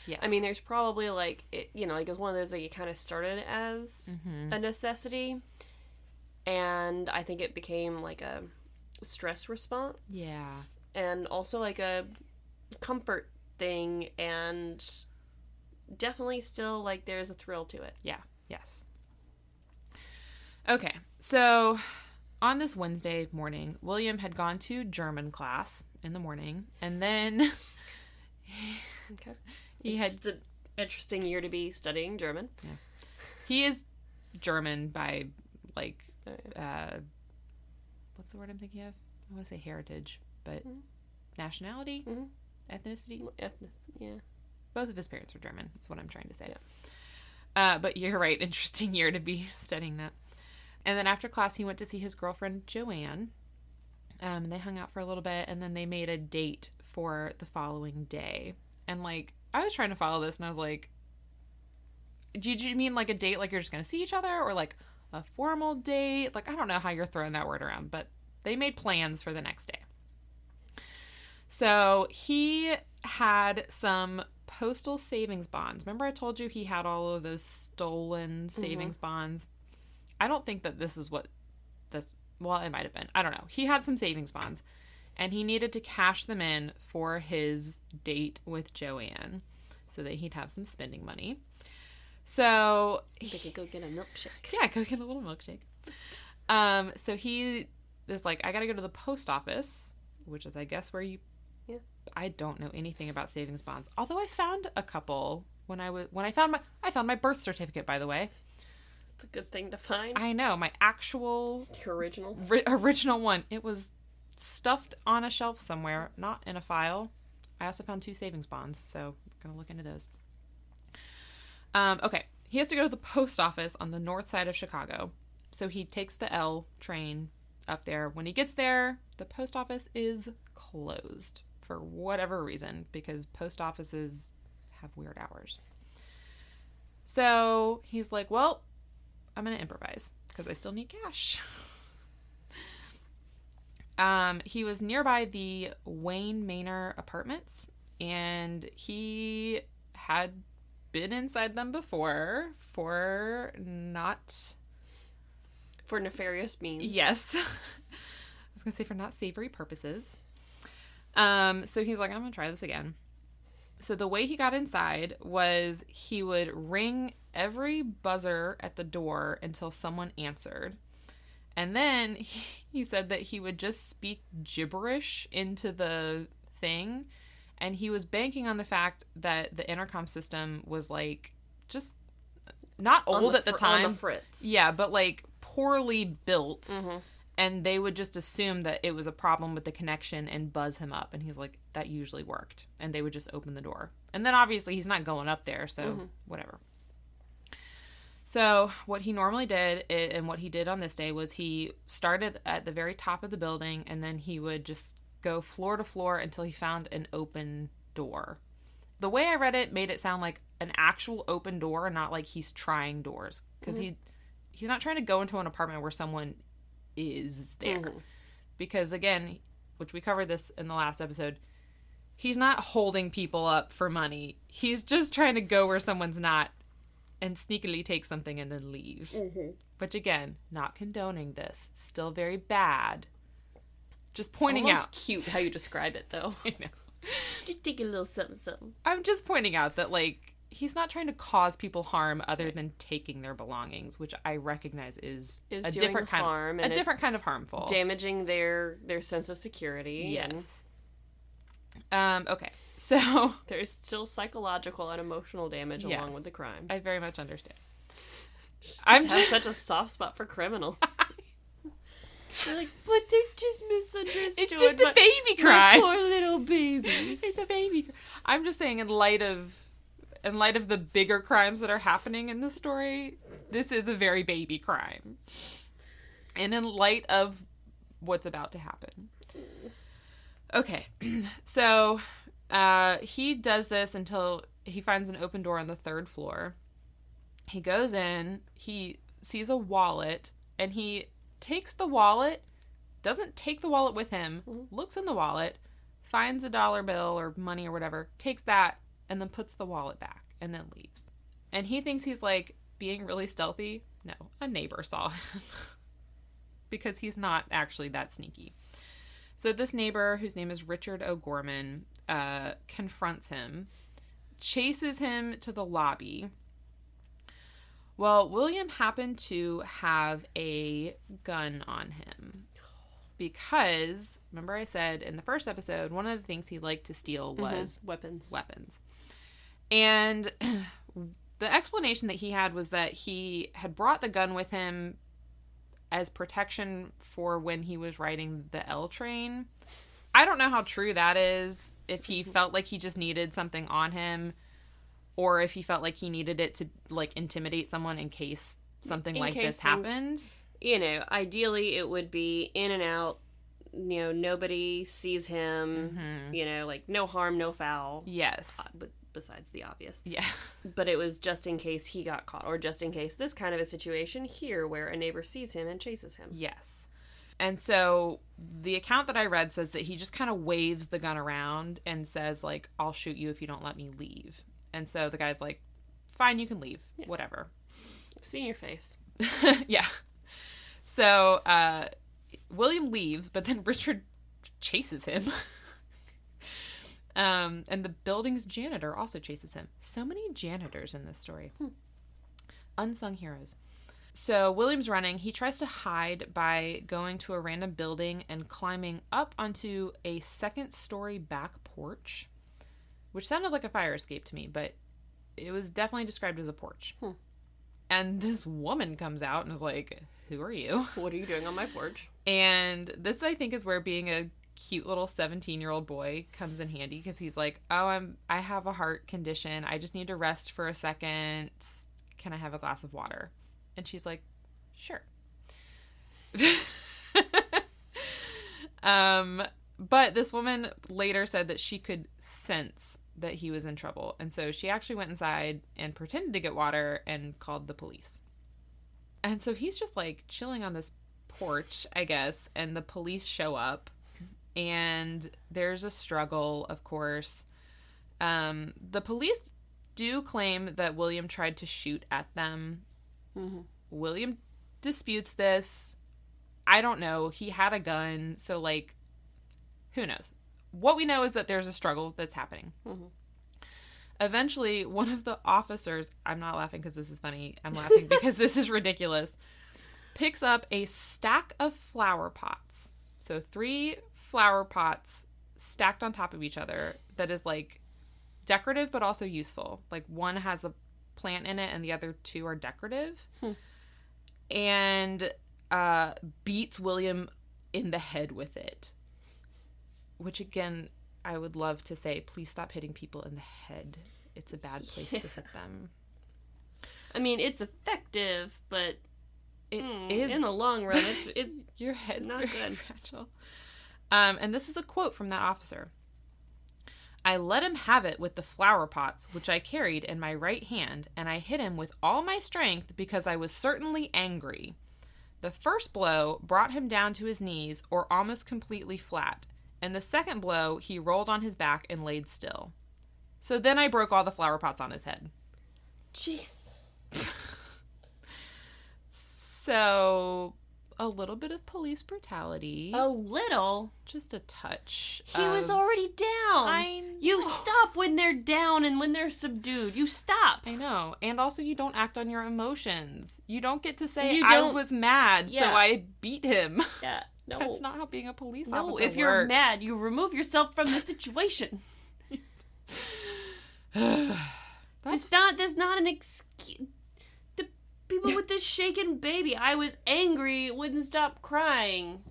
Yes. I mean, there's probably, like, you know, like, it's one of those that you kind of started as a necessity, and I think it became, like, a stress response. Yeah. And also, like, a comfort thing, and definitely still, like, there's a thrill to it. Yeah. Yes. Okay. So, on this Wednesday morning, William had gone to German class in the morning, and then... Okay. It's an interesting year to be studying German. Yeah. He is German by, like, what's the word I'm thinking of? I want to say heritage, but nationality? Ethnicity? Yeah. Both of his parents are German, is what I'm trying to say. Yeah. But you're right, interesting year to be studying that. And then after class, he went to see his girlfriend, Joanne. They hung out for a little bit, and then they made a date for the following day. And, like, I was trying to follow this, and I was like, do you mean, like, a date, like, you're just going to see each other? Or, like, a formal date? Like, I don't know how you're throwing that word around, but they made plans for the next day. So, he had some postal savings bonds. Remember I told you he had all of those stolen savings bonds? I don't think that this is what this... Well, it might have been. I don't know. He had some savings bonds. And he needed to cash them in for his date with Joanne so that he'd have some spending money. So... They could go get a milkshake. Yeah, go get a little milkshake. So he is like, I gotta go to the post office, which is, I guess, where you... Yeah. I don't know anything about savings bonds. Although I found a couple when I found my birth certificate, by the way. It's a good thing to find. I know, my actual... Your original? Original one. It was... stuffed on a shelf somewhere, not in a file. I also found 2 savings bonds, so I'm gonna look into those. Okay, he has to go to the post office on the north side of Chicago, so he takes the L train up there. When he gets there, the post office is closed for whatever reason, because post offices have weird hours. So he's like, well, I'm gonna improvise because I still need cash. He was nearby the Wayne Manor apartments, and he had been inside them before for nefarious means. Yes. I was going to say for not savory purposes. So he's like, I'm going to try this again. So the way he got inside was he would ring every buzzer at the door until someone answered. And then he said that he would just speak gibberish into the thing. And he was banking on the fact that the intercom system was, like, just not old at the time. On the fritz. Yeah, but, like, poorly built. Mm-hmm. And they would just assume that it was a problem with the connection and buzz him up. And he's like, that usually worked. And they would just open the door. And then, obviously, he's not going up there, so whatever. So what he normally did, and what he did on this day, was he started at the very top of the building, and then he would just go floor to floor until he found an open door. The way I read it made it sound like an actual open door, not like he's trying doors. Because he's not trying to go into an apartment where someone is there. Because, again, which we covered this in the last episode, he's not holding people up for money. He's just trying to go where someone's not and sneakily take something and then leave. Mm-hmm. Which, again, not condoning this. Still very bad. Just pointing out. It's cute how you describe it, though. I know. Just take a little something. I'm just pointing out that, like, he's not trying to cause people harm other than taking their belongings, which I recognize is a different kind harm, of, a different kind of harmful. Damaging their sense of security. Yes. Okay. So there's still psychological and emotional damage along with the crime. I very much understand. I have such a soft spot for criminals. They're like, but they're just misunderstood. It's just a baby cry. My poor little babies. It's a baby cry. I'm just saying, in light of the bigger crimes that are happening in this story, this is a very baby crime. And in light of what's about to happen. Okay, so he does this until he finds an open door on the 3rd floor. He goes in, he sees a wallet, and he takes the wallet, doesn't take the wallet with him, looks in the wallet, finds a dollar bill or money or whatever, takes that, and then puts the wallet back, and then leaves. And he thinks he's, like, being really stealthy. No, a neighbor saw him. Because he's not actually that sneaky. So this neighbor, whose name is Richard O'Gorman, confronts him, chases him to the lobby. Well, William happened to have a gun on him because, remember I said in the first episode, one of the things he liked to steal was weapons. And the explanation that he had was that he had brought the gun with him as protection for when he was riding the L train. I don't know how true that is, if he felt like he just needed something on him, or if he felt like he needed it to, like, intimidate someone in case something like this happened. You know, ideally it would be in and out, you know, nobody sees him, you know, like, no harm, no foul. Yes. But besides the obvious. Yeah. But it was just in case he got caught, or just in case this kind of a situation here where a neighbor sees him and chases him. Yes. And so the account that I read says that he just kind of waves the gun around and says, like, I'll shoot you if you don't let me leave. And so the guy's like, fine, you can leave. Yeah. Whatever. I've seen your face. Yeah. So William leaves, but then Richard chases him. And the building's janitor also chases him. So many janitors in this story. Unsung heroes. So William's running. He tries to hide by going to a random building and climbing up onto a 2nd-story back porch, which sounded like a fire escape to me, but it was definitely described as a porch. And this woman comes out and is like, who are you? What are you doing on my porch? And this, I think, is where being a cute little 17-year-old boy comes in handy, because he's like, oh, I have a heart condition. I just need to rest for a second. Can I have a glass of water? And she's like, sure. But this woman later said that she could sense that he was in trouble. And so she actually went inside and pretended to get water and called the police. And so he's just, like, chilling on this porch, I guess, and the police show up. And there's a struggle, of course. The police do claim that William tried to shoot at them. William disputes this. I don't know. He had a gun, so, like, who knows? What we know is that there's a struggle that's happening. Eventually, one of the officers, I'm not laughing because this is funny, I'm laughing because this is ridiculous, picks up a stack of flower pots. So 3 flower pots stacked on top of each other that is, like, decorative but also useful. Like, one has a plant in it and the other 2 are decorative. And beats William in the head with it. Which, again, I would love to say, please stop hitting people in the head. It's a bad place to hit them. I mean, it's effective, but it is in the long run. Your head's not very good. Fragile. And this is a quote from that officer. I let him have it with the flower pots, which I carried in my right hand, and I hit him with all my strength because I was certainly angry. The first blow brought him down to his knees or almost completely flat, and the second blow he rolled on his back and laid still. So then I broke all the flower pots on his head. Jeez. So, a little bit of police brutality. A little? Just a touch. He was already down. I know. You stop when they're down and when they're subdued. You stop. I know. And also, you don't act on your emotions. You don't get to say, I was mad, so I beat him. Yeah. No. That's not how being a police officer works. No, if you're mad, you remove yourself from the situation. There's not an excuse. The people with this shaken baby, I was angry, it wouldn't stop crying.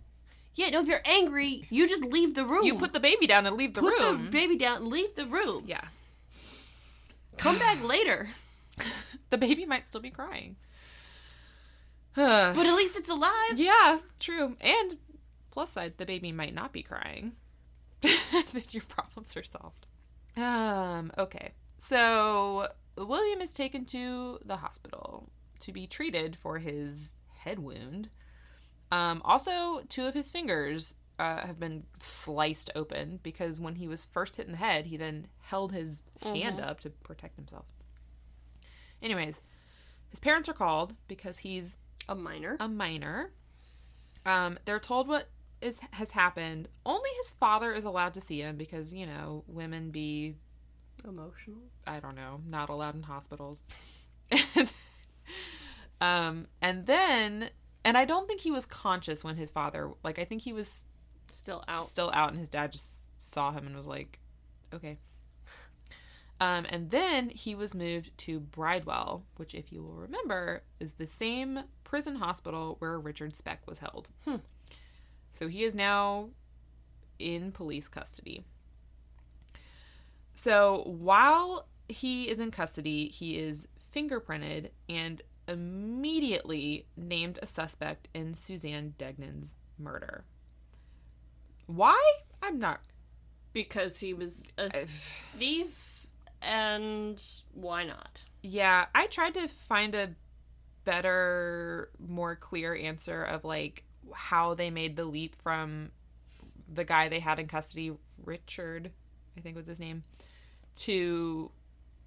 Yeah, no, if you're angry, you just leave the room. You put the baby down and leave the room. Put the baby down and leave the room. Yeah. Come back later. The baby might still be crying. But at least it's alive. Yeah, true. And plus side, the baby might not be crying. Then your problems are solved. Okay. So William is taken to the hospital to be treated for his head wound. Also, 2 of his fingers have been sliced open because when he was first hit in the head, he then held his hand up to protect himself. Anyways, his parents are called because he's a minor. They're told what has happened. Only his father is allowed to see him because, women be emotional. I don't know, not allowed in hospitals. And I don't think he was conscious when his father, I think he was still out, and his dad just saw him and was like, okay. And then he was moved to Bridewell, which, if you will remember, is the same prison hospital where Richard Speck was held. So he is now in police custody. So while he is in custody, he is fingerprinted and immediately named a suspect in Suzanne Degnan's murder. Why? I'm not. Because he was a thief, and why not? Yeah, I tried to find a better, more clear answer of, how they made the leap from the guy they had in custody, Richard, I think was his name, to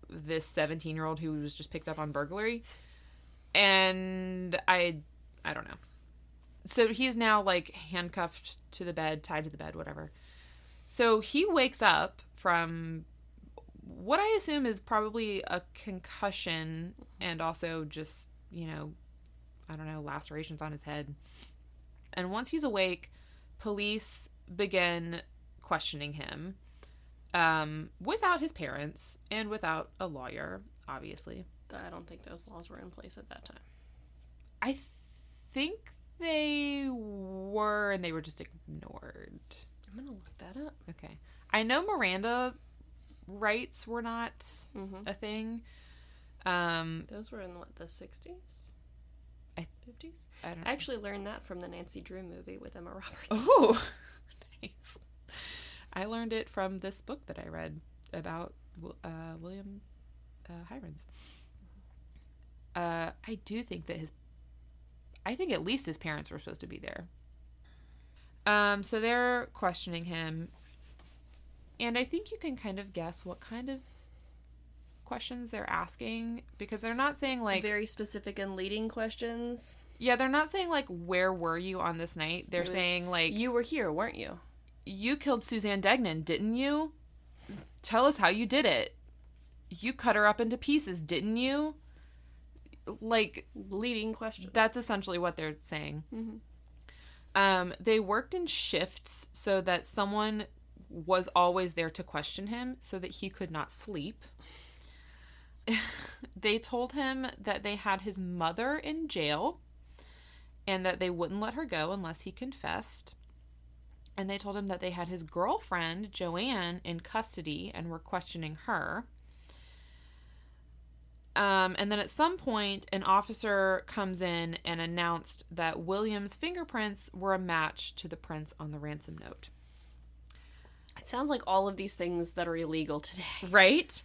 this 17-year-old who was just picked up on burglary. And I don't know. So he's now handcuffed to the bed, tied to the bed, whatever. So he wakes up from what I assume is probably a concussion and also just, I don't know, lacerations on his head. And once he's awake, police begin questioning him without his parents and without a lawyer, obviously. I don't think those laws were in place at that time. I think they were, and they were just ignored. I'm going to look that up. Okay. I know Miranda rights were not a thing. Those were in, the 60s? 50s? I don't know. I actually learned that from the Nancy Drew movie with Emma Roberts. Oh, nice. I learned it from this book that I read about William Heirens. I do think that I think at least his parents were supposed to be there. So they're questioning him. And I think you can kind of guess what kind of questions they're asking, because they're not saying very specific and leading questions. Yeah, they're not saying where were you on this night? They're saying you were here, weren't you? You killed Suzanne Degnan, didn't you? Tell us how you did it. You cut her up into pieces, didn't you? Leading questions. That's essentially what they're saying. They worked in shifts so that someone was always there to question him so that he could not sleep. They told him that they had his mother in jail and that they wouldn't let her go unless he confessed. And they told him that they had his girlfriend, Joanne, in custody and were questioning her. And then at some point, an officer comes in and announced that William's fingerprints were a match to the prints on the ransom note. It sounds like all of these things that are illegal today. Right?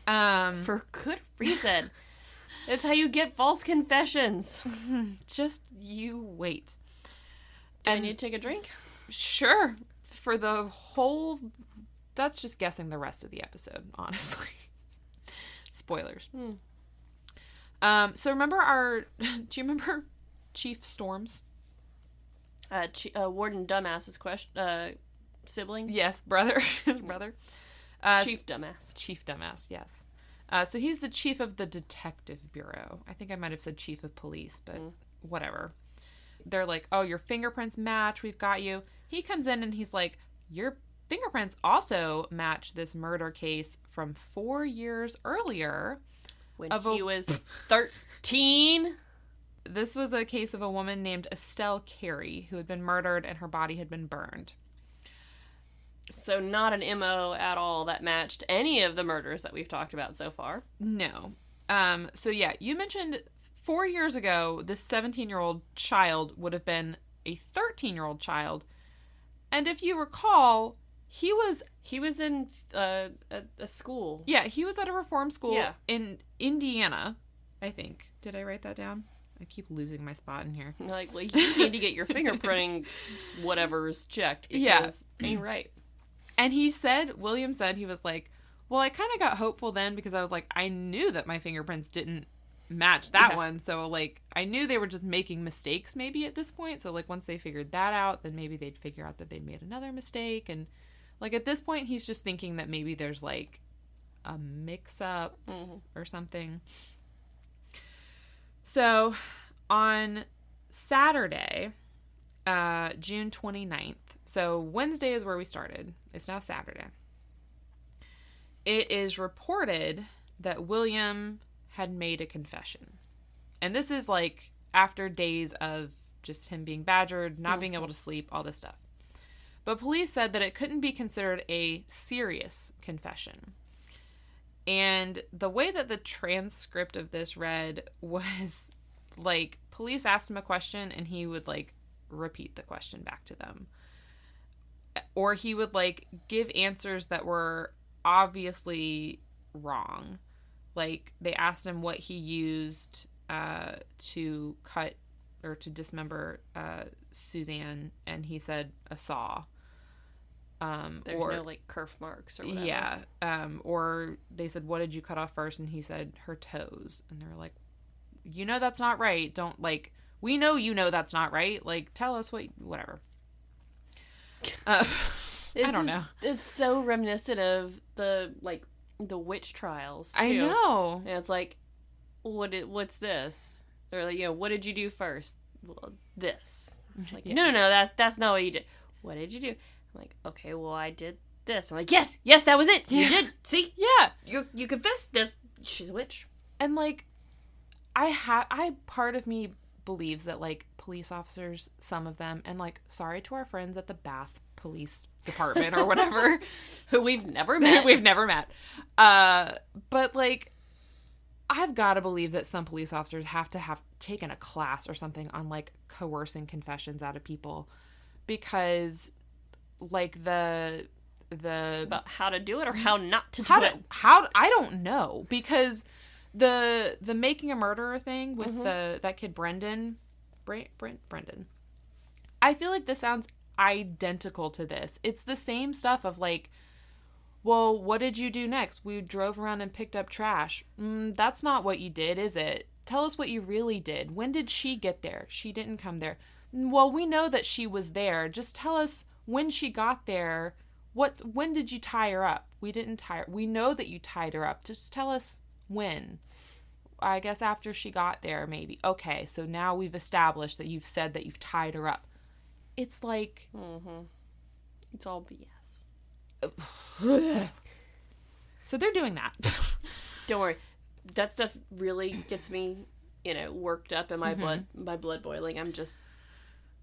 For good reason. It's how you get false confessions. Just you wait. Do I need to take a drink? Sure. For the whole... That's just guessing the rest of the episode, honestly. Spoilers. So remember do you remember Chief Storms? Warden Dumbass's sibling? Yes, brother. His brother. Chief Dumbass. Chief Dumbass, yes. So he's the chief of the detective bureau. I think I might have said chief of police, but whatever. They're like, oh, your fingerprints match. We've got you. He comes in and he's like, your fingerprints also match this murder case from 4 years earlier. When he was 13. This was a case of a woman named Estelle Carey who had been murdered and her body had been burned. So not an MO at all that matched any of the murders that we've talked about so far. No. So yeah, you mentioned 4 years ago, this 17-year-old child would have been a 13-year-old child. And if you recall, he was in a school. Yeah, he was at a reform school in Indiana, I think. Did I write that down? I keep losing my spot in here. Like well, you need to get your fingerprinting whatever's checked because it ain't right. And William said, he was like, well, I kind of got hopeful then because I was like, I knew that my fingerprints didn't match that one. So, like, I knew they were just making mistakes maybe at this point. So, like, once they figured that out, then maybe they'd figure out that they'd made another mistake. And, like, at this point, he's just thinking that maybe there's, like, a mix-up or something. So, on Saturday, June 29th, so Wednesday is where we started. It's now Saturday. It is reported that William had made a confession. And this is like after days of just him being badgered, not being able to sleep, all this stuff. But police said that it couldn't be considered a serious confession. And the way that the transcript of this read was like police asked him a question and he would like repeat the question back to them. Or he would like give answers that were obviously wrong. Like they asked him what he used to cut or to dismember Suzanne, and he said a saw. There's no like kerf marks or whatever. Yeah. Or they said, what did you cut off first? And he said her toes. And they're like, you know that's not right. Don't like we know you know that's not right. Like tell us whatever. I don't know. It's so reminiscent of the witch trials too. I know. And it's like, what's this? They're like, what did you do first? Well, this. Like, no, that's not what you did. What did you do? I'm like, okay, well, I did this. I'm like, yes, that was it. You did. See? Yeah. You confessed this. She's a witch. And like, part of me believes that like police officers, some of them, and like, sorry to our friends at the Bath Police Department or whatever, who we've never met. But like, I've got to believe that some police officers have taken a class or something on like coercing confessions out of people, because like the about how to do it or how not to do it. I don't know, because the making a murderer thing with that kid Brendan. I feel like this sounds identical to this. It's the same stuff of like, well, what did you do next? We drove around and picked up trash. That's not what you did, is it? Tell us what you really did. When did she get there? She didn't come there. Well, we know that she was there. Just tell us when she got there. When did you tie her up? We didn't tie her. We know that you tied her up. Just tell us when. I guess after she got there, maybe. Okay, so now we've established that you've said that you've tied her up. It's like... It's all BS. So they're doing that. Don't worry. That stuff really gets me, worked up and my blood boiling. I'm just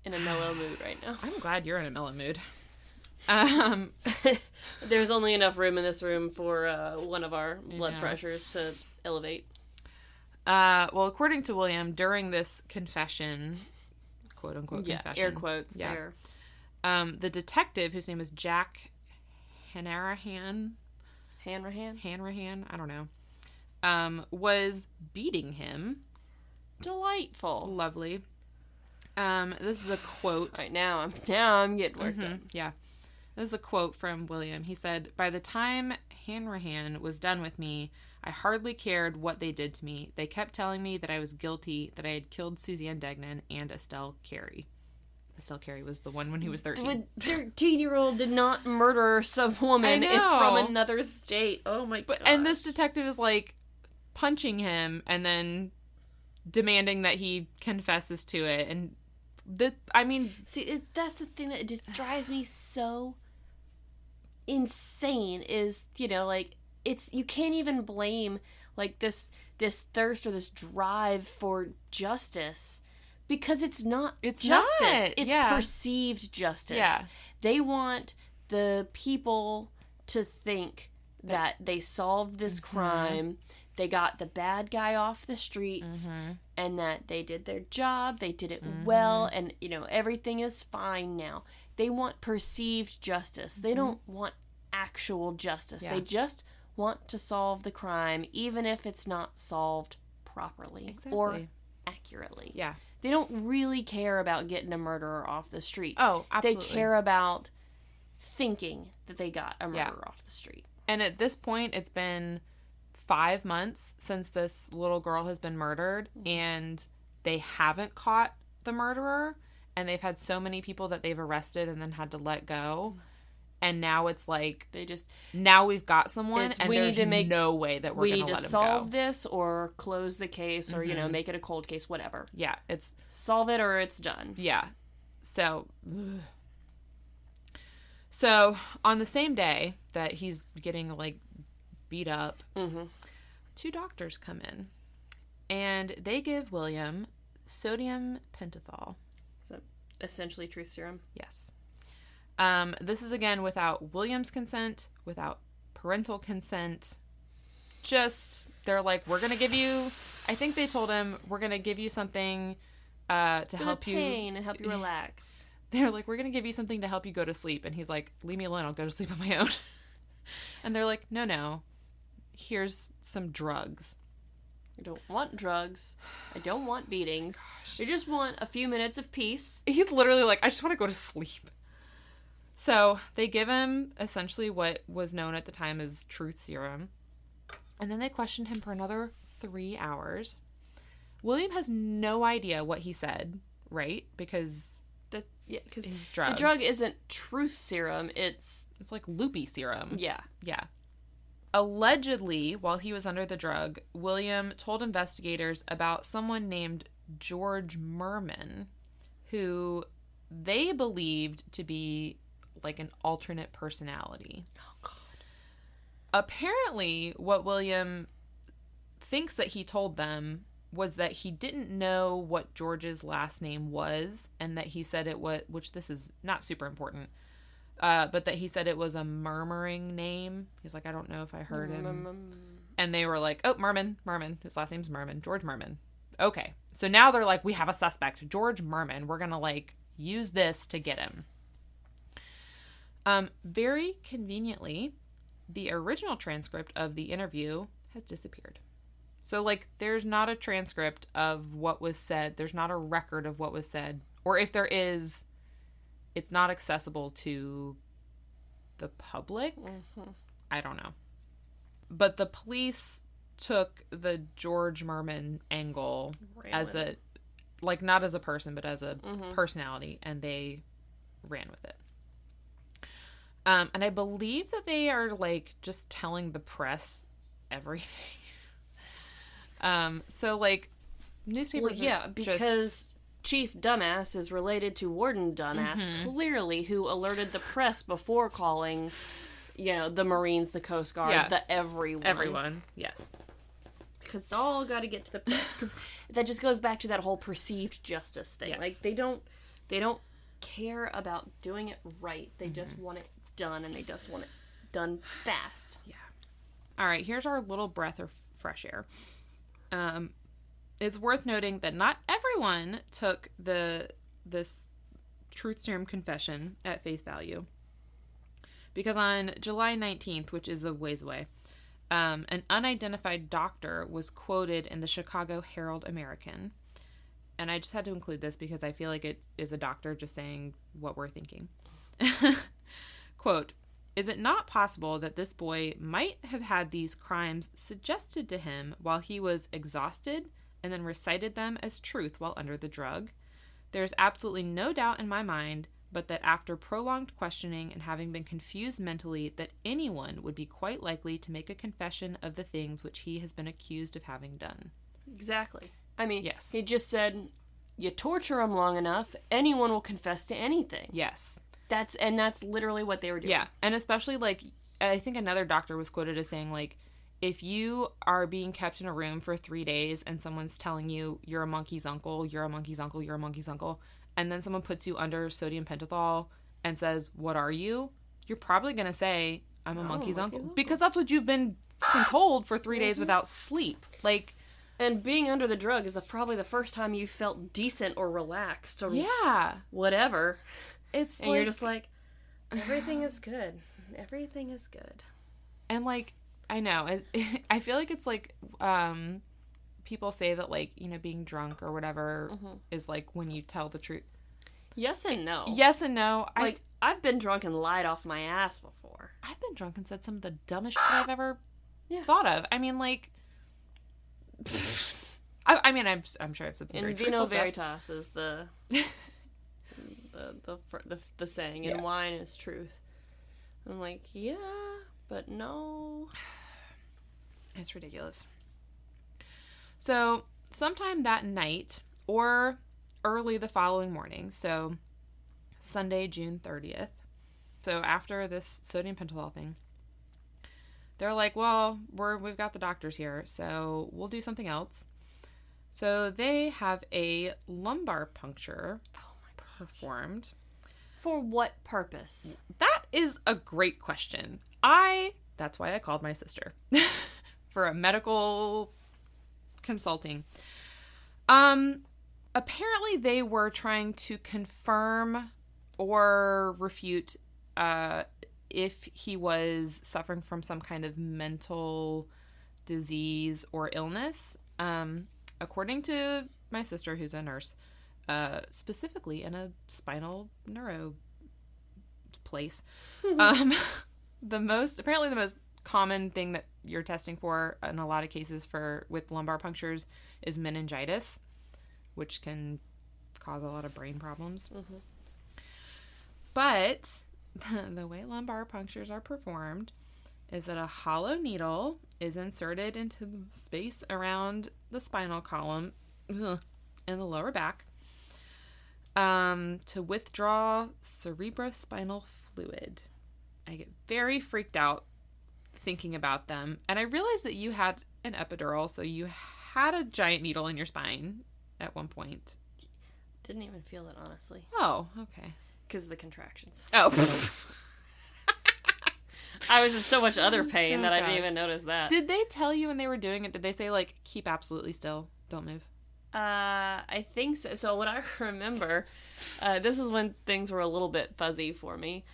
in a mellow mood right now. I'm glad you're in a mellow mood. There's only enough room in this room for one of our blood pressures to elevate. Well, according to William, during this confession, quote unquote confession, air quotes there. The detective, whose name is Jack Hanrahan, I don't know, was beating him. Delightful. Lovely. This is a quote. Right now I'm getting worked up. Yeah. This is a quote from William. He said, "By the time Hanrahan was done with me, I hardly cared what they did to me. They kept telling me that I was guilty, that I had killed Suzanne Degnan and Estelle Carey." Estelle Carey was the one when he was 13. The 13-year-old did not murder some woman from another state. Oh my god. And this detective is like punching him and then demanding that he confesses to it. And this, I mean... See, that's the thing that just drives me so insane is, you know, like, it's, you can't even blame, like, this thirst or this drive for justice, because it's not justice. It's perceived justice. Yeah. They want the people to think that they solved this crime, they got the bad guy off the streets, and that they did their job, they did it well, and, you know, everything is fine now. They want perceived justice. They don't want actual justice. They just want to solve the crime, even if it's not solved properly or accurately. Yeah. They don't really care about getting a murderer off the street. Oh, absolutely. They care about thinking that they got a murderer off the street. And at this point, it's been 5 months since this little girl has been murdered, and they haven't caught the murderer, and they've had so many people that they've arrested and then had to let go. And now it's like, now we've got someone, and there's no way that we're going to let him go. We need to solve this or close the case or, you know, make it a cold case, whatever. Yeah, it's... Solve it or it's done. Yeah. So on the same day that he's getting, like, beat up, 2 doctors come in, and they give William sodium pentothal. So essentially truth serum? Yes. This is, again, without William's consent, without parental consent. Just, they're like, we're going to give you, I think they told him, we're going to give you something to help you. Pain and help you relax. They're like, we're going to give you something to help you go to sleep. And he's like, leave me alone, I'll go to sleep on my own. And they're like, no, here's some drugs. I don't want drugs. I don't want beatings. I just want a few minutes of peace. He's literally like, I just want to go to sleep. So they give him essentially what was known at the time as truth serum. And then they questioned him for another 3 hours. William has no idea what he said, right? Because he's drugged. The drug isn't truth serum. It's like loopy serum. Yeah. Yeah. Allegedly, while he was under the drug, William told investigators about someone named George Merman, who they believed to be like an alternate personality. Oh, God. Apparently, what William thinks that he told them was that he didn't know what George's last name was, and that he said it was, which this is not super important, but that he said it was a murmuring name. He's like, I don't know if I heard him. And they were like, oh, Merman. His last name's Merman. George Merman. Okay. So now they're like, we have a suspect. George Merman. We're going to, like, use this to get him. Very conveniently, the original transcript of the interview has disappeared. So, like, there's not a transcript of what was said. There's not a record of what was said. Or if there is, it's not accessible to the public. I don't know. But the police took the George Merman angle as a, like, not as a person, but as a personality, and they ran with it. And I believe that they are, like, just telling the press everything. So, like, newspapers... Well, yeah, because Chief Dumbass is related to Warden Dumbass, clearly, who alerted the press before calling, you know, the Marines, the Coast Guard, the everyone. Everyone, yes. Because it's all got to get to the press. Because that just goes back to that whole perceived justice thing. Yes. Like, they don't care about doing it right. They just want it done, and they just want it done fast. Yeah. All right, here's our little breath of fresh air. It's worth noting that not everyone took this truth serum confession at face value, because on July 19th, which is a ways away, an unidentified doctor was quoted in the Chicago Herald-American, and I just had to include this because I feel like it is a doctor just saying what we're thinking. quote, "Is it not possible that this boy might have had these crimes suggested to him while he was exhausted and then recited them as truth while under the drug? There is absolutely no doubt in my mind but that after prolonged questioning and having been confused mentally, that anyone would be quite likely to make a confession of the things which he has been accused of having done." Exactly. I mean, yes. He just said, you torture them long enough, anyone will confess to anything. Yes. That's literally what they were doing. Yeah, and especially, like, I think another doctor was quoted as saying, like, if you are being kept in a room for 3 days and someone's telling you you're a monkey's uncle, you're a monkey's uncle, you're a monkey's uncle, and then someone puts you under sodium pentothal and says, what are you? You're probably going to say, I'm a monkey's uncle. Because that's what you've been told for 3 days without sleep. Like, and being under the drug is probably the first time you felt decent or relaxed or whatever. And like, you're just like, everything is good. Everything is good. And, like, I know. I feel like it's like, people say that, like, you know, being drunk or whatever is, like, when you tell the truth. Yes and no. Yes and no. Like, I've been drunk and lied off my ass before. I've been drunk and said some of the dumbest shit I've ever thought of. I mean, like, I'm sure I've said some very truthful stuff. In vino veritas is the saying, and wine is truth. I'm like, yeah, but no. It's ridiculous. So, sometime that night, or early the following morning, so Sunday, June 30th, so after this sodium pentothal thing, they're like, well, we've got the doctors here, so we'll do something else. So they have a lumbar puncture performed. For what purpose? That is a great question. That's why I called my sister for a medical consulting. Apparently they were trying to confirm or refute if he was suffering from some kind of mental disease or illness. According to my sister, who's a nurse, specifically in a spinal neuro place. The most common thing that you're testing for in a lot of cases with lumbar punctures is meningitis, which can cause a lot of brain problems. But the way lumbar punctures are performed is that a hollow needle is inserted into the space around the spinal column in the lower back to withdraw cerebrospinal fluid. I get very freaked out thinking about them. And I realized that you had an epidural, so you had a giant needle in your spine at one point. Didn't even feel it, honestly. Oh, okay. Because of the contractions. Oh. I was in so much other pain that I didn't even notice that. Did they tell you when they were doing it, did they say, like, keep absolutely still, don't move? I think so. So what I remember, this is when things were a little bit fuzzy for me.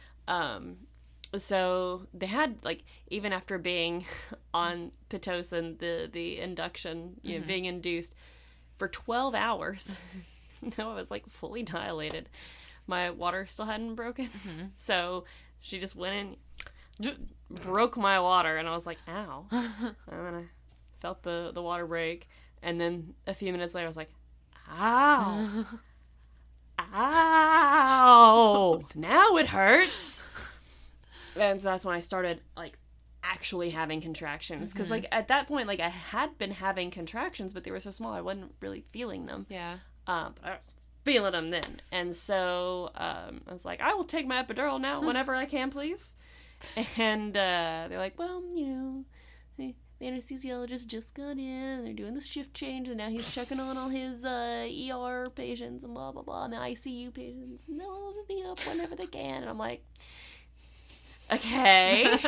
So they had, like, even after being on Pitocin, the induction, you know, being induced for 12 hours, no, I was, like, fully dilated. My water still hadn't broken. So she just went in, broke my water, and I was like, ow. And then I felt the water break, and then a few minutes later I was like, ow. Ow. Now it hurts. And so that's when I started, like, actually having contractions. Because, like, at that point, like, I had been having contractions, but they were so small I wasn't really feeling them. Yeah. But I was feeling them then. And so I was like, I will take my epidural now whenever I can, please. And they're like, well, you know, the anesthesiologist just got in, and they're doing the shift change, and now he's checking on all his ER patients and blah, blah, blah, and the ICU patients, and they'll be up whenever they can. And I'm like, okay.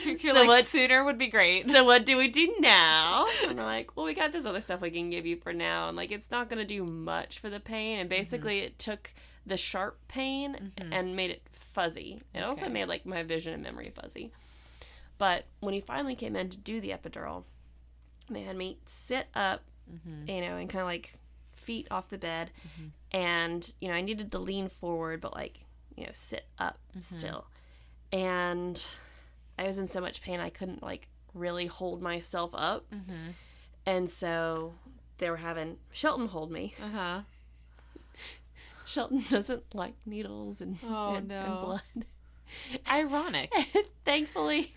You're so like, sooner would be great. So what do we do now? And they're like, well, we got this other stuff we can give you for now, and, like, it's not going to do much for the pain. And basically it took the sharp pain and made it fuzzy. It also made, like, my vision and memory fuzzy. But when he finally came in to do the epidural, they had me sit up, you know, and kind of, like, feet off the bed. And, you know, I needed to lean forward, but, like, you know, sit up still. and I was in so much pain I couldn't, like, really hold myself up. Mm-hmm. And so they were having Shelton hold me. Uh-huh. Shelton doesn't like needles and blood. Ironic. Thankfully,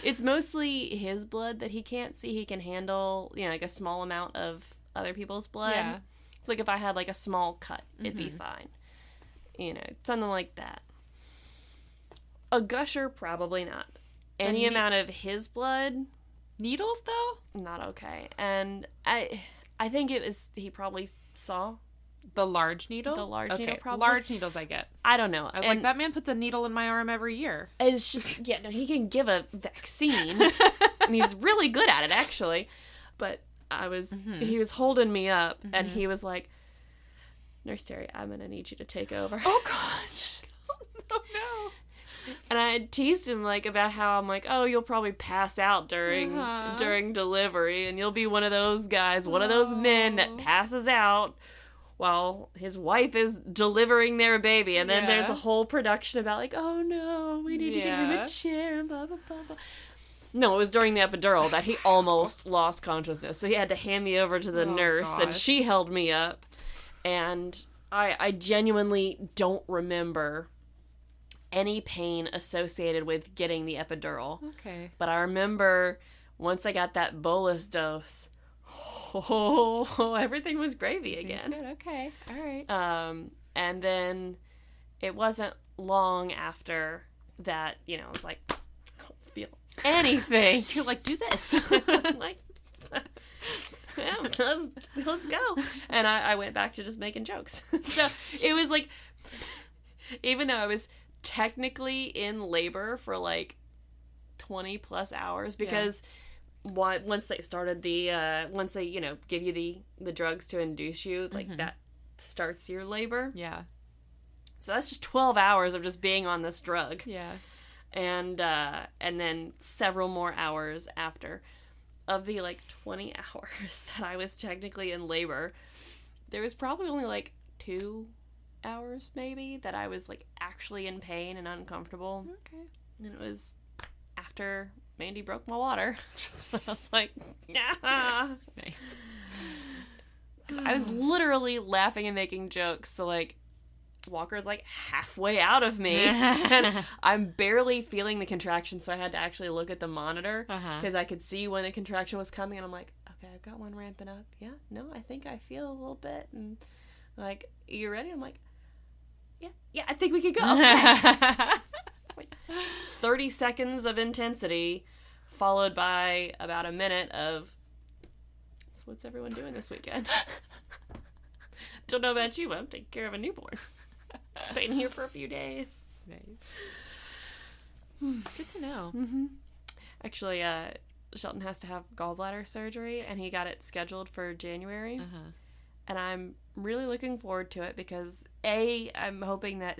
it's mostly his blood that he can't see. He can handle, like a small amount of other people's blood. Yeah. It's like if I had like a small cut, it'd be fine. Something like that. A gusher, probably not. Any amount of his blood. Needles, though? Not okay. And I think he probably saw. The large needle? The large needle, probably. Large needles I get. I don't know. I was like, that man puts a needle in my arm every year. It's just, he can give a vaccine. And he's really good at it, actually. But he was holding me up, and he was like, Nurse Terry, I'm going to need you to take over. Oh, gosh. Oh, no. And I teased him, like, about how I'm like, oh, you'll probably pass out during delivery, and you'll be one of those guys, one of those men that passes out while his wife is delivering their baby. And then there's a whole production about, like, oh, no, we need to get him a chair, and blah, blah, blah, blah. No, it was during the epidural that he almost lost consciousness. So he had to hand me over to the nurse, and she held me up. And I genuinely don't remember any pain associated with getting the epidural. Okay. But I remember once I got that bolus dose, everything was gravy again. Good. Okay. All right. And then it wasn't long after that, I was like, I don't feel anything. You're like, do this. Like, yeah, let's go. And I went back to just making jokes. So it was like, even though I was technically in labor for like 20 plus hours, because once they started once they give you the drugs to induce you, like that starts your labor. Yeah. So that's just 12 hours of just being on this drug. Yeah. And then several more hours after. Of the like 20 hours that I was technically in labor, there was probably only like 2 hours maybe that I was like actually in pain and uncomfortable. Okay. And it was after Mandy broke my water. So I was like, nah. Nice. I was literally laughing and making jokes. So like, Walker's like halfway out of me, and I'm barely feeling the contraction, so I had to actually look at the monitor because I could see when the contraction was coming, and I'm like, okay, I've got one ramping up. Yeah, no, I think I feel a little bit, and like, you ready? I'm like, yeah, I think we could go. Okay. It's like 30 seconds of intensity followed by about a minute of, so what's everyone doing this weekend? Don't know about you, but I'm taking care of a newborn. Staying here for a few days. Nice. Good to know. Mm-hmm. Actually, Shelton has to have gallbladder surgery, and he got it scheduled for January. And I'm really looking forward to it because, A, I'm hoping that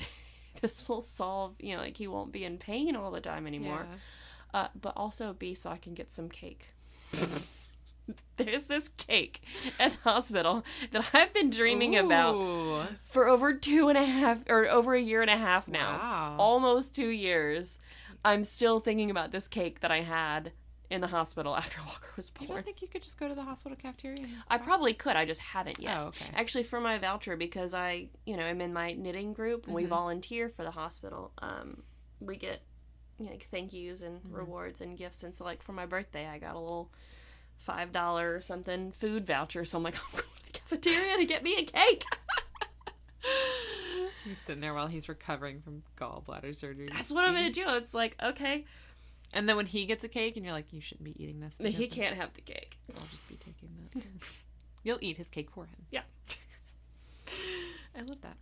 this will solve, like he won't be in pain all the time anymore. Yeah. But also, B, so I can get some cake. There's this cake at the hospital that I've been dreaming about for over 2.5 or over a year and a half now. Wow. Almost 2 years. I'm still thinking about this cake that I had in the hospital after Walker was born. You don't think you could just go to the hospital cafeteria? I probably could. I just haven't yet. Oh, okay. Actually, for my voucher, because I, am in my knitting group and we volunteer for the hospital, we get, thank yous and rewards and gifts. And so, like, for my birthday, I got a little $5 or something food voucher, so I'm like, I'm going to the cafeteria to get me a cake. He's sitting there while he's recovering from gallbladder surgery. That's what I'm going to do. It's like, okay. And then when he gets a cake and you're like, you shouldn't be eating this. He can't have the cake. I'll just be taking that. You'll eat his cake for him. Yeah. I love that.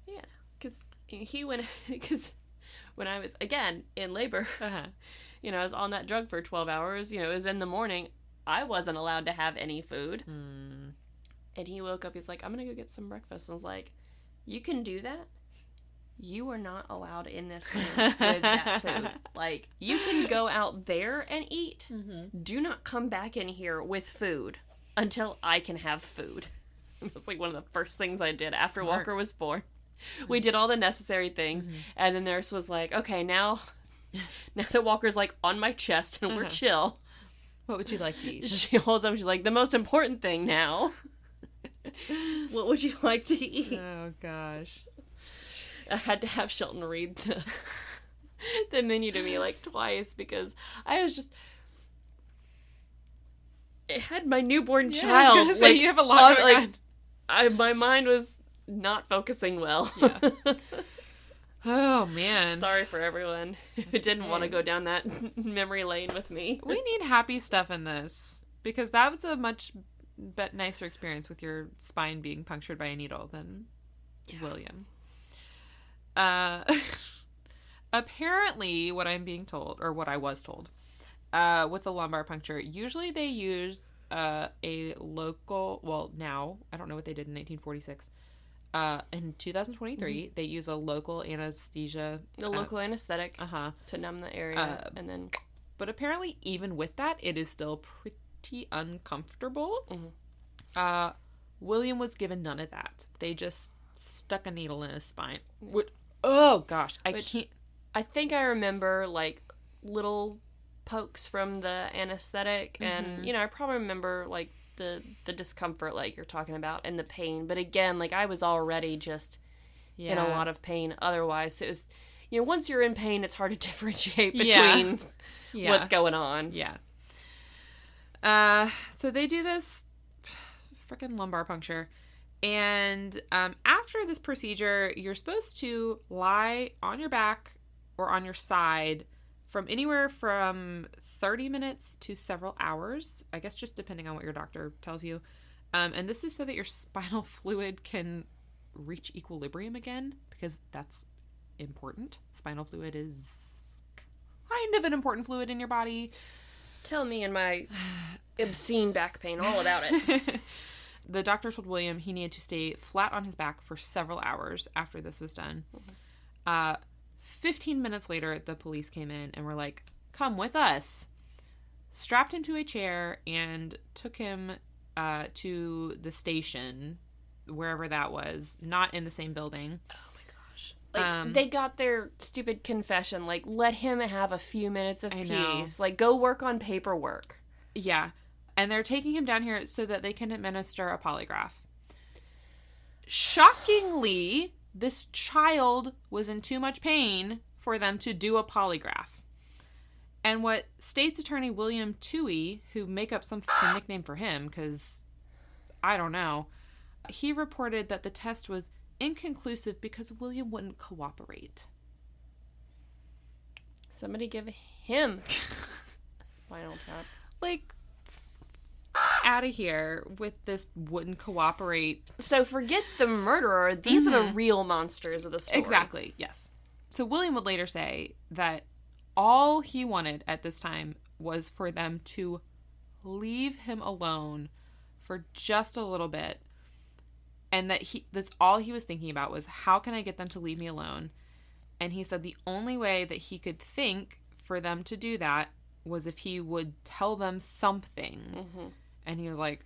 Yeah. Because when I was, again, in labor, I was on that drug for 12 hours, it was in the morning. I wasn't allowed to have any food. And he woke up, he's like, I'm going to go get some breakfast. And I was like, you can do that? You are not allowed in this room with that food. Like, you can go out there and eat. Do not come back in here with food until I can have food. It was like one of the first things I did after Walker was born. We did all the necessary things. And the nurse was like, okay, now that Walker's like on my chest and we're chill. What would you like to eat? She holds up, she's like, the most important thing now. What would you like to eat? Oh, gosh. I had to have Shelton read the menu to me like twice because I was just... It had my newborn child. I was gonna say, you have a lot going on. My mind was not focusing well. Yeah. Oh, man. Sorry for everyone who didn't want to go down that memory lane with me. We need happy stuff in this, because that was a much nicer experience with your spine being punctured by a needle than William. Apparently, what I'm being told, or what I was told, with the lumbar puncture, usually they use a local, well, now, I don't know what they did in 1946, in 2023, they use a local anesthesia. A local anesthetic to numb the area. And then... But apparently, even with that, it is still pretty uncomfortable. William was given none of that. They just stuck a needle in his spine. Oh, gosh. I can't... I think I remember, like, little pokes from the anesthetic. And, I probably remember, like, the discomfort like you're talking about and the pain, but again, like I was already just in a lot of pain otherwise, so it was, once you're in pain it's hard to differentiate between what's going on. So they do this freaking lumbar puncture, and after this procedure you're supposed to lie on your back or on your side from anywhere from 30 minutes to several hours, I guess, just depending on what your doctor tells you. And this is so that your spinal fluid can reach equilibrium again, because that's important. Spinal fluid is kind of an important fluid in your body. Tell me and my obscene back pain all about it. The doctor told William he needed to stay flat on his back for several hours after this was done. 15 minutes later, the police came in and were like, come with us. Strapped him to a chair and took him to the station, wherever that was, not in the same building. Oh my gosh. Like, they got their stupid confession. Like, let him have a few minutes of peace. Like, go work on paperwork. Yeah. And they're taking him down here so that they can administer a polygraph. Shockingly, this child was in too much pain for them to do a polygraph. And what State's Attorney William Toohey, who make up some nickname for him, because I don't know, he reported that the test was inconclusive because William wouldn't cooperate. Somebody give him a spinal tap. Like, out of here with this wouldn't cooperate. So forget the murderer. These are the real monsters of the story. Exactly, yes. So William would later say that all he wanted at this time was for them to leave him alone for just a little bit. And that's all he was thinking about was, how can I get them to leave me alone? And he said the only way that he could think for them to do that was if he would tell them something. And he was like,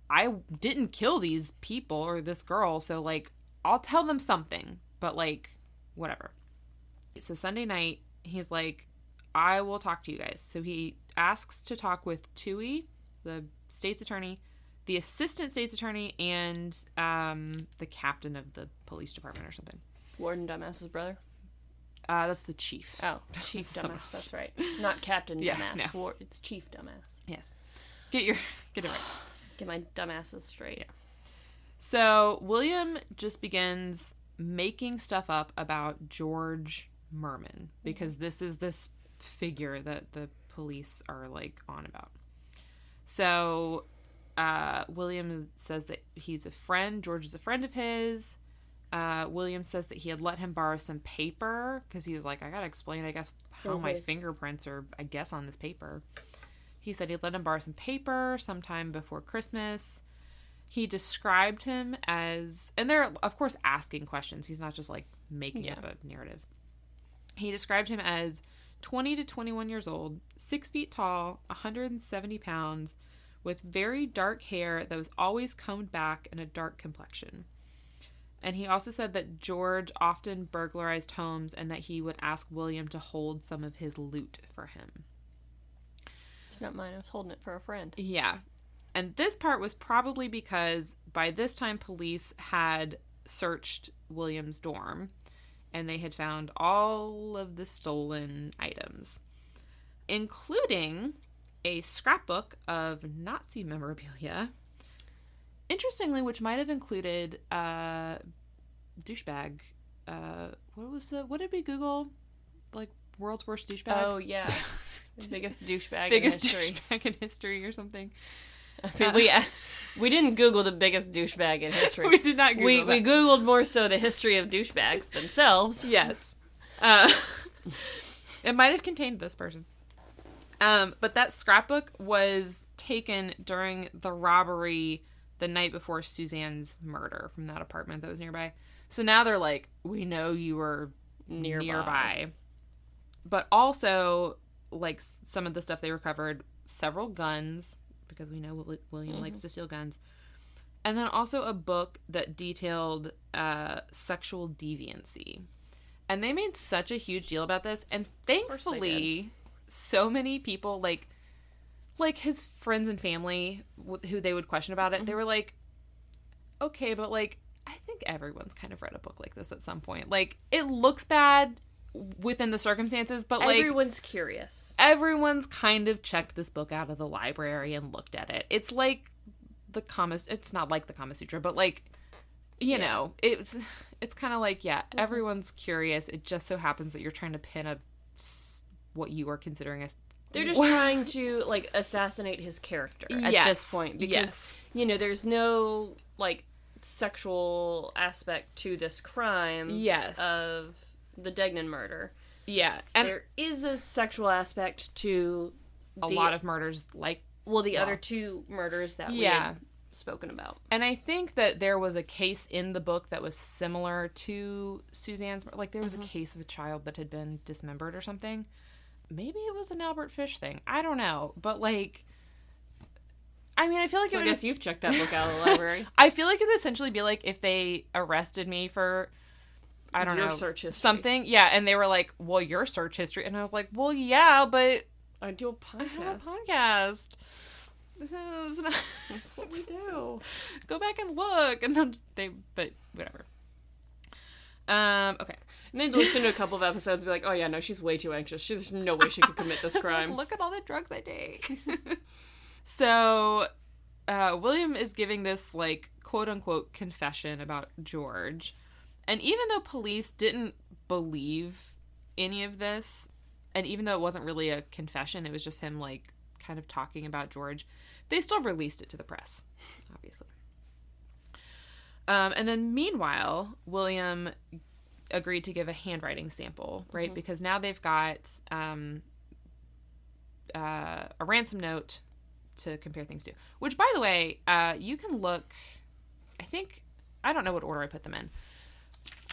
I didn't kill these people or this girl, so, like, I'll tell them something. But, like, whatever. So Sunday night, he's like, I will talk to you guys. So he asks to talk with Toohey, the state's attorney, the assistant state's attorney, and the captain of the police department or something. Warden Dumbass's brother? That's the chief. Oh, Chief Dumbass. That's right. Not Captain Dumbass. No. It's Chief Dumbass. Yes. Get it right. Get my dumbasses straight. Yeah. So William just begins making stuff up about George Merman, because this is this figure that the police are, like, on about. So William says that he's a friend. George is a friend of his. William says that he had let him borrow some paper because he was like, I gotta explain, I guess, how my fingerprints are, I guess, on this paper. He said he'd let him borrow some paper sometime before Christmas. He described him as, and they're, of course, asking questions. He's not just, like, making up a narrative. He described him as 20 to 21 years old, 6 feet tall, 170 pounds, with very dark hair that was always combed back and a dark complexion. And he also said that George often burglarized homes and that he would ask William to hold some of his loot for him. It's not mine. I was holding it for a friend. Yeah. And this part was probably because by this time police had searched William's dorm and they had found all of the stolen items, including a scrapbook of Nazi memorabilia. Interestingly, which might have included douchebag. What did we Google? Like, world's worst douchebag? Oh, yeah. The biggest douchebag biggest in history. Douchebag in history or something. I mean, we didn't Google the biggest douchebag in history. We did not Google that. We Googled more so the history of douchebags themselves. Yes. It might have contained this person. But that scrapbook was taken during the robbery the night before Suzanne's murder from that apartment that was nearby. So now they're like, we know you were nearby. But also, like, some of the stuff they recovered, several guns, because we know William likes to steal guns. And then also a book that detailed sexual deviancy. And they made such a huge deal about this. And thankfully, so many people, like his friends and family who they would question about it, they were like, okay, but, like, I think everyone's kind of read a book like this at some point. Like, it looks bad within the circumstances, but, like, everyone's curious. Everyone's kind of checked this book out of the library and looked at it. It's like it's not like the Kama Sutra, but, like, you know, it's kind of like, everyone's curious. It just so happens that you're trying to pin what you are considering as... They're just trying to, like, assassinate his character at this point. Because, you know, there's no, like, sexual aspect to this crime of the Degnan murder. Yeah. And there is a sexual aspect to a lot of murders, like... Well, the other two murders that we had spoken about. And I think that there was a case in the book that was similar to Suzanne's... Like, there was a case of a child that had been dismembered or something. Maybe it was an Albert Fish thing. I don't know. But, like... I mean, I feel like I guess you've checked that book out of the library. I feel like it would essentially be like if they arrested me for... I don't know. Search history. Something. Yeah, and they were like, well, your search history. And I was like, well, yeah, but... I do a podcast. I have a podcast. This is not... That's what we do. Go back and look. And then but whatever. Okay. And then listen to a couple of episodes and be like, oh yeah, no, she's way too anxious. There's no way she could commit this crime. Like, look at all the drugs I take. So, William is giving this, like, quote-unquote confession about George. And even though police didn't believe any of this, and even though it wasn't really a confession, it was just him, like, kind of talking about George, they still released it to the press, obviously. And then, meanwhile, William agreed to give a handwriting sample, right? Because now they've got a ransom note to compare things to. Which, by the way, you can look... I don't know what order I put them in.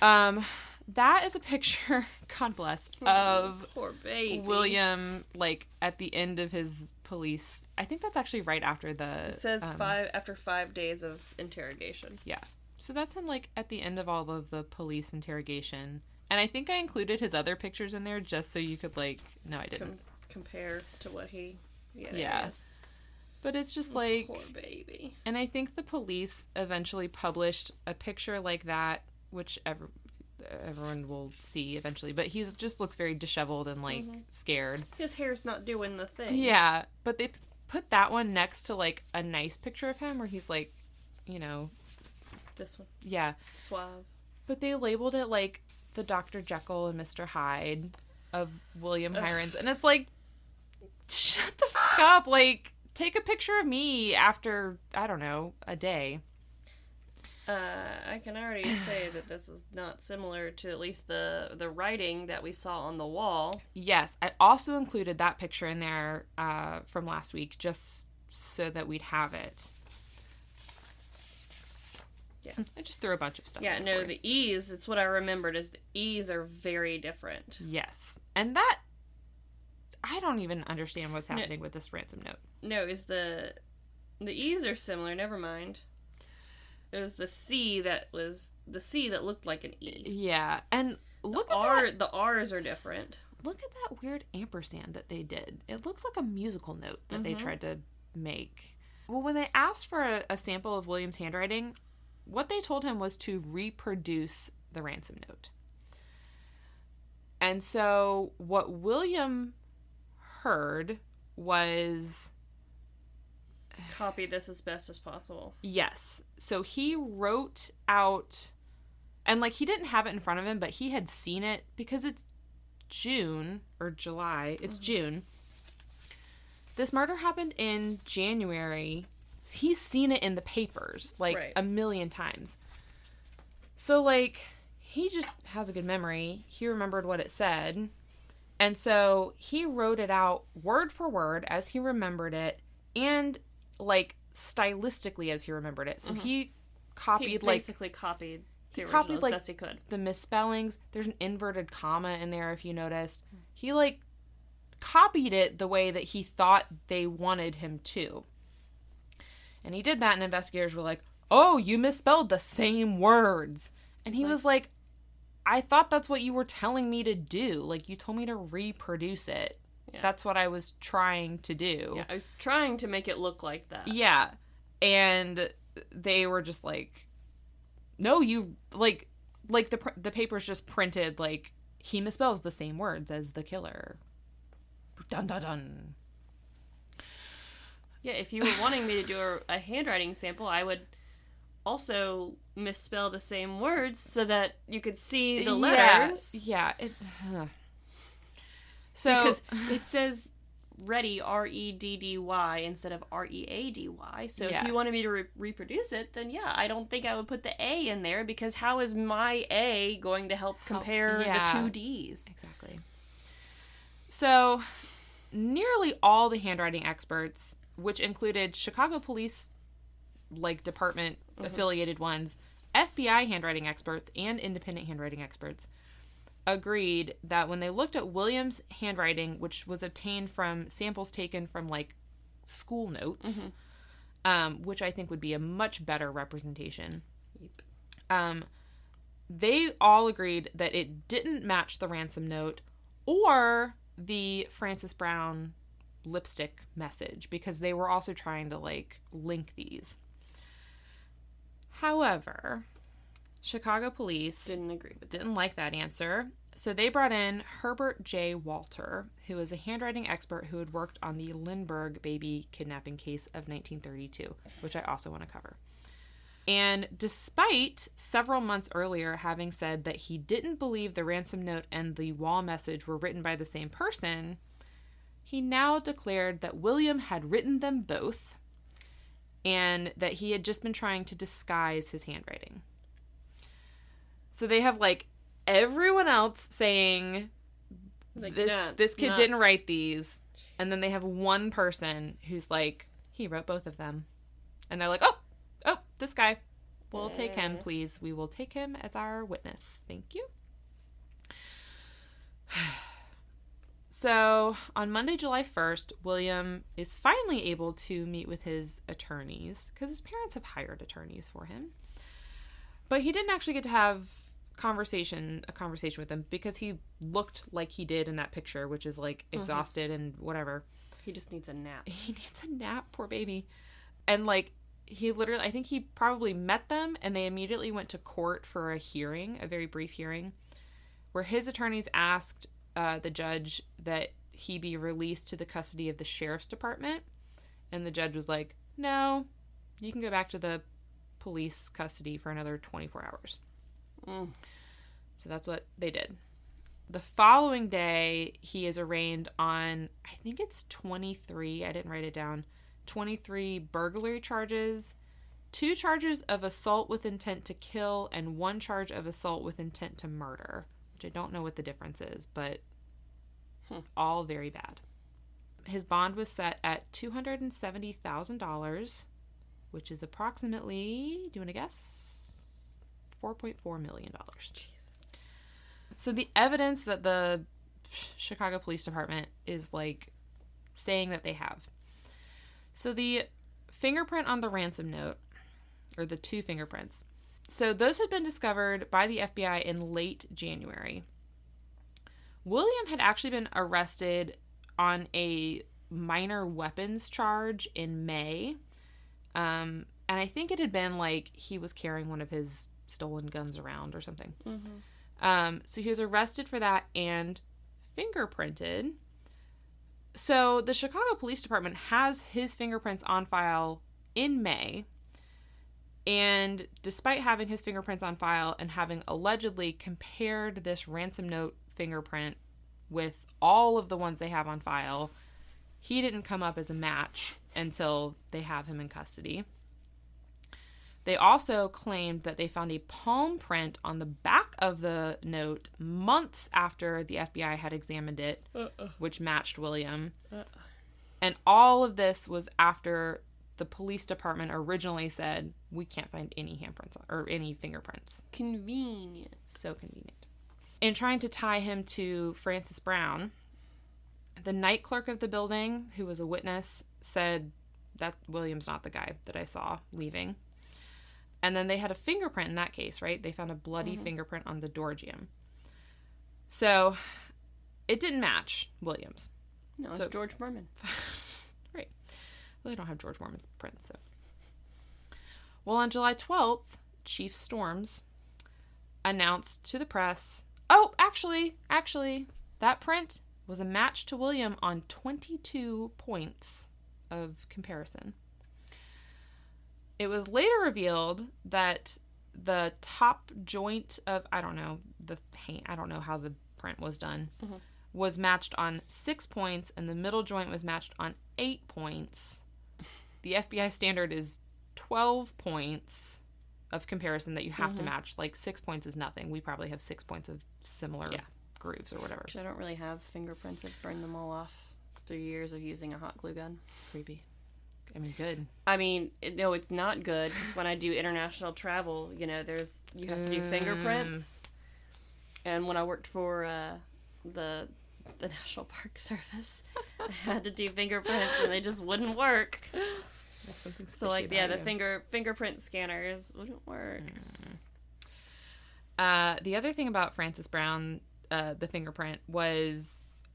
That is a picture, God bless, of poor baby William, like, at the end of his police... I think that's actually right after the... It says after 5 days of interrogation. Yeah. So that's him, like, at the end of all of the police interrogation. And I think I included his other pictures in there just so you could, like... No, I didn't. Compare to what he... Yeah. But it's just like... Poor baby. And I think the police eventually published a picture like that, which everyone will see eventually. But he just looks very disheveled and, like, scared. His hair's not doing the thing. Yeah. But they put that one next to, like, a nice picture of him where he's, like, you know... This one. Yeah. Suave. But they labeled it, like, the Dr. Jekyll and Mr. Hyde of William Heirens. And it's like, shut the fuck up. Like, take a picture of me after, I don't know, a day. I can already say that this is not similar to at least the writing that we saw on the wall. Yes. I also included that picture in there from last week just so that we'd have it. Yeah. I just threw a bunch of stuff. Yeah, no, the E's, it's what I remembered, is the E's are very different. Yes. And that, I don't even understand what's happening with this ransom note. No, is the E's are similar, never mind. It was the C that looked like an E. Yeah, and The R's are different. Look at that weird ampersand that they did. It looks like a musical note that they tried to make. Well, when they asked for a sample of William's handwriting, what they told him was to reproduce the ransom note. And so what William heard was... Copy this as best as possible. Yes. So he wrote out... And, like, he didn't have it in front of him, but he had seen it because it's June or July. It's June. This murder happened in January. He's seen it in the papers, like, a million times. So, like, he just has a good memory. He remembered what it said. And so he wrote it out word for word as he remembered it and, like, stylistically as he remembered it. So he copied, he basically copied the original as best he could. The misspellings. There's an inverted comma in there, if you noticed. He, like, copied it the way that he thought they wanted him to. And he did that, and investigators were like, oh, you misspelled the same words. And he was like, I thought that's what you were telling me to do. Like, you told me to reproduce it. Yeah. That's what I was trying to do. Yeah, I was trying to make it look like that. Yeah. And they were just like, no, you, like the papers just printed, like, he misspells the same words as the killer. Dun, dun, dun. Yeah, if you were wanting me to do a handwriting sample, I would also misspell the same words so that you could see the letters. Yeah. So because it says ready, R-E-D-D-Y, instead of R-E-A-D-Y. So if you wanted me to reproduce it, then I don't think I would put the A in there, because how is my A going to help compare the two D's? Exactly. So nearly all the handwriting experts, which included Chicago police, like, department affiliated ones, FBI handwriting experts, and independent handwriting experts, agreed that when they looked at William's handwriting, which was obtained from samples taken from, like, school notes, which I think would be a much better representation, they all agreed that it didn't match the ransom note or the Frances Brown lipstick message, because they were also trying to, like, link these. However, Chicago police didn't like that answer, so they brought in Herbert J. Walter, who was a handwriting expert who had worked on the Lindbergh baby kidnapping case of 1932, which I also want to cover. And despite several months earlier having said that he didn't believe the ransom note and the wall message were written by the same person, he now declared that William had written them both and that he had just been trying to disguise his handwriting. So they have, like, everyone else saying, like, this kid didn't write these. And then they have one person who's like, he wrote both of them. And they're like, oh, this guy. We'll take him, please. We will take him as our witness. Thank you. So on Monday, July 1st, William is finally able to meet with his attorneys, because his parents have hired attorneys for him. But he didn't actually get to have a conversation with them, because he looked like he did in that picture, which is, like, exhausted and whatever. He just needs a nap. He needs a nap, poor baby. And, like, he literally, I think he probably met them, and they immediately went to court for a hearing, a very brief hearing, where his attorneys asked the judge that he be released to the custody of the sheriff's department. And the judge was like, no, you can go back to the police custody for another 24 hours. So that's what they did. The following day, he is arraigned on, I think it's 23, I didn't write it down, 23 burglary charges, 2 charges of assault with intent to kill, and 1 charge of assault with intent to murder, which I don't know what the difference is, but all very bad. His bond was set at $270,000, which is approximately, do you want to guess? $4.4 million. Jesus. So the evidence that the Chicago Police Department is, like, saying that they have. So the fingerprint on the ransom note or the 2 fingerprints. So those had been discovered by the FBI in late January. William had actually been arrested on a minor weapons charge in May. And I think it had been like he was carrying one of his stolen guns around or something. So he was arrested for that and fingerprinted. So the Chicago Police Department has his fingerprints on file in May. And despite having his fingerprints on file and having allegedly compared this ransom note fingerprint with all of the ones they have on file, he didn't come up as a match until they have him in custody. They also claimed that they found a palm print on the back of the note months after the FBI had examined it, which matched William. And all of this was after the police department originally said, we can't find any handprints or any fingerprints. Convenient. So convenient. In trying to tie him to Francis Brown, the night clerk of the building, who was a witness, said that William's not the guy that I saw leaving. And then they had a fingerprint in that case, right? They found a bloody fingerprint on the door jamb. So it didn't match William's. No, it's George Mormon. Right. Well, they don't have George Mormon's prints, so. Well, on July 12th, Chief Storms announced to the press, oh, actually, that print was a match to William on 22 points of comparison. It was later revealed that the top joint of, I don't know how the print was done, was matched on 6 points, and the middle joint was matched on 8 points. The FBI standard is 12 points of comparison that you have to match. Like 6 points is nothing. We probably have 6 points of similar grooves or whatever. Which I don't really have fingerprints. I've burned them all off through years of using a hot glue gun. Creepy. I mean, good. I mean, no, it's not good, because when I do international travel, you have to do fingerprints. And when I worked for the National Park Service, I had to do fingerprints, and they just wouldn't work. So, the fingerprint scanners wouldn't work. The other thing about Francis Brown, the fingerprint, was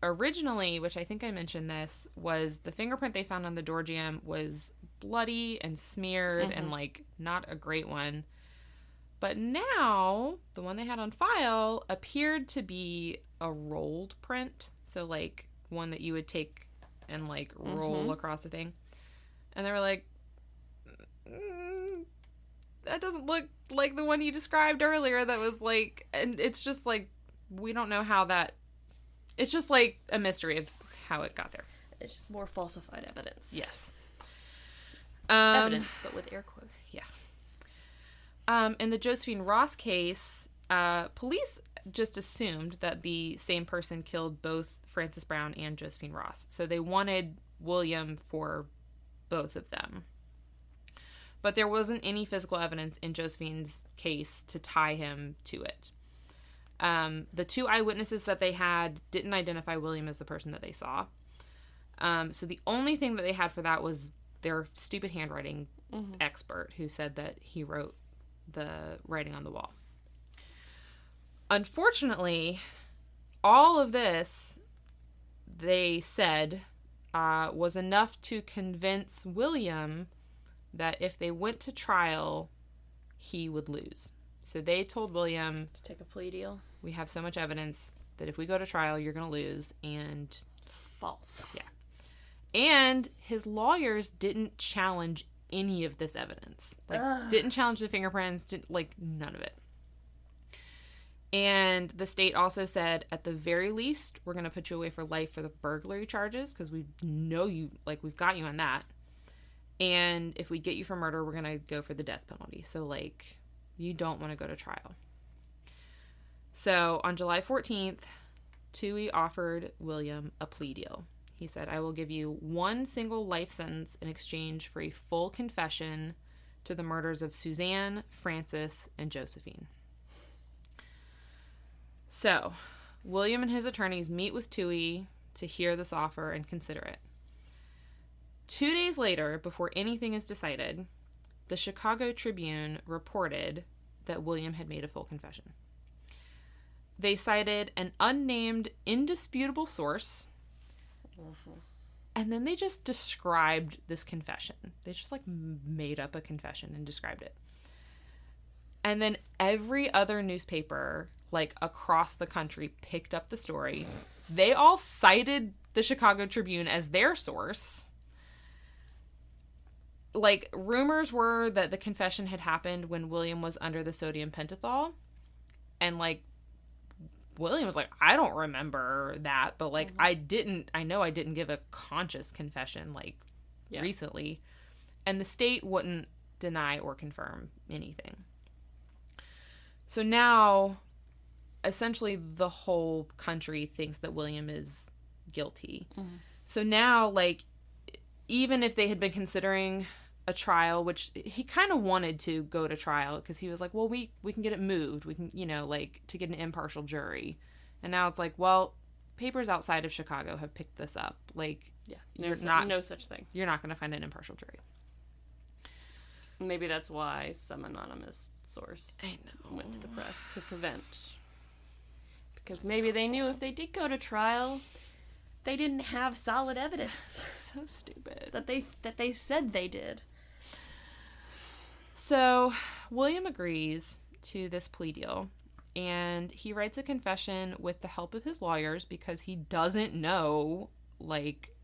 originally, which I think I mentioned this, was the fingerprint they found on the door jamb was bloody and smeared and, not a great one. But now, the one they had on file appeared to be a rolled print. So, one that you would take and, roll across the thing. And they were like, that doesn't look like the one you described earlier that was, and it's just, we don't know how that... It's just, a mystery of how it got there. It's just more falsified evidence. Yes. Evidence, but with air quotes. Yeah. In the Josephine Ross case, police just assumed that the same person killed both Francis Brown and Josephine Ross. So they wanted William for both of them. But there wasn't any physical evidence in Josephine's case to tie him to it. The 2 eyewitnesses that they had didn't identify William as the person that they saw. So the only thing that they had for that was their stupid handwriting expert, who said that he wrote the writing on the wall. Unfortunately, all of this, they said, was enough to convince William that if they went to trial, he would lose. So they told William, to take a plea deal. We have so much evidence that if we go to trial, you're going to lose. And false. Yeah. And his lawyers didn't challenge any of this evidence. Didn't challenge the fingerprints, none of it. And the state also said, at the very least, we're going to put you away for life for the burglary charges, because we know you, we've got you on that. And if we get you for murder, we're going to go for the death penalty. So, you don't want to go to trial. So, on July 14th, Toohey offered William a plea deal. He said, I will give you 1 single life sentence in exchange for a full confession to the murders of Suzanne, Francis, and Josephine. So, William and his attorneys meet with Toohey to hear this offer and consider it. 2 days later, before anything is decided, the Chicago Tribune reported that William had made a full confession. They cited an unnamed, indisputable source, and then they just described this confession. They just, like, made up a confession and described it. And then every other newspaper, like, across the country picked up the story. They all cited the Chicago Tribune as their source. Like, rumors were that the confession had happened when William was under the sodium pentothal. And, like, William was like, I don't remember that, but, like, I know I didn't give a conscious confession, like, recently. And the state wouldn't deny or confirm anything. So now, essentially, the whole country thinks that William is guilty. So now, like, even if they had been considering a trial, which he kind of wanted to go to trial because he was like, well, we can get it moved. We can, you know, like, to get an impartial jury. And now it's like, well, papers outside of Chicago have picked this up. Like, no such thing. You're not going to find an impartial jury. Maybe that's why some anonymous source went to the press to prevent. Because maybe they knew if they did go to trial, they didn't have solid evidence. So stupid. That they said they did. So William agrees to this plea deal, and he writes a confession with the help of his lawyers because he doesn't know, like,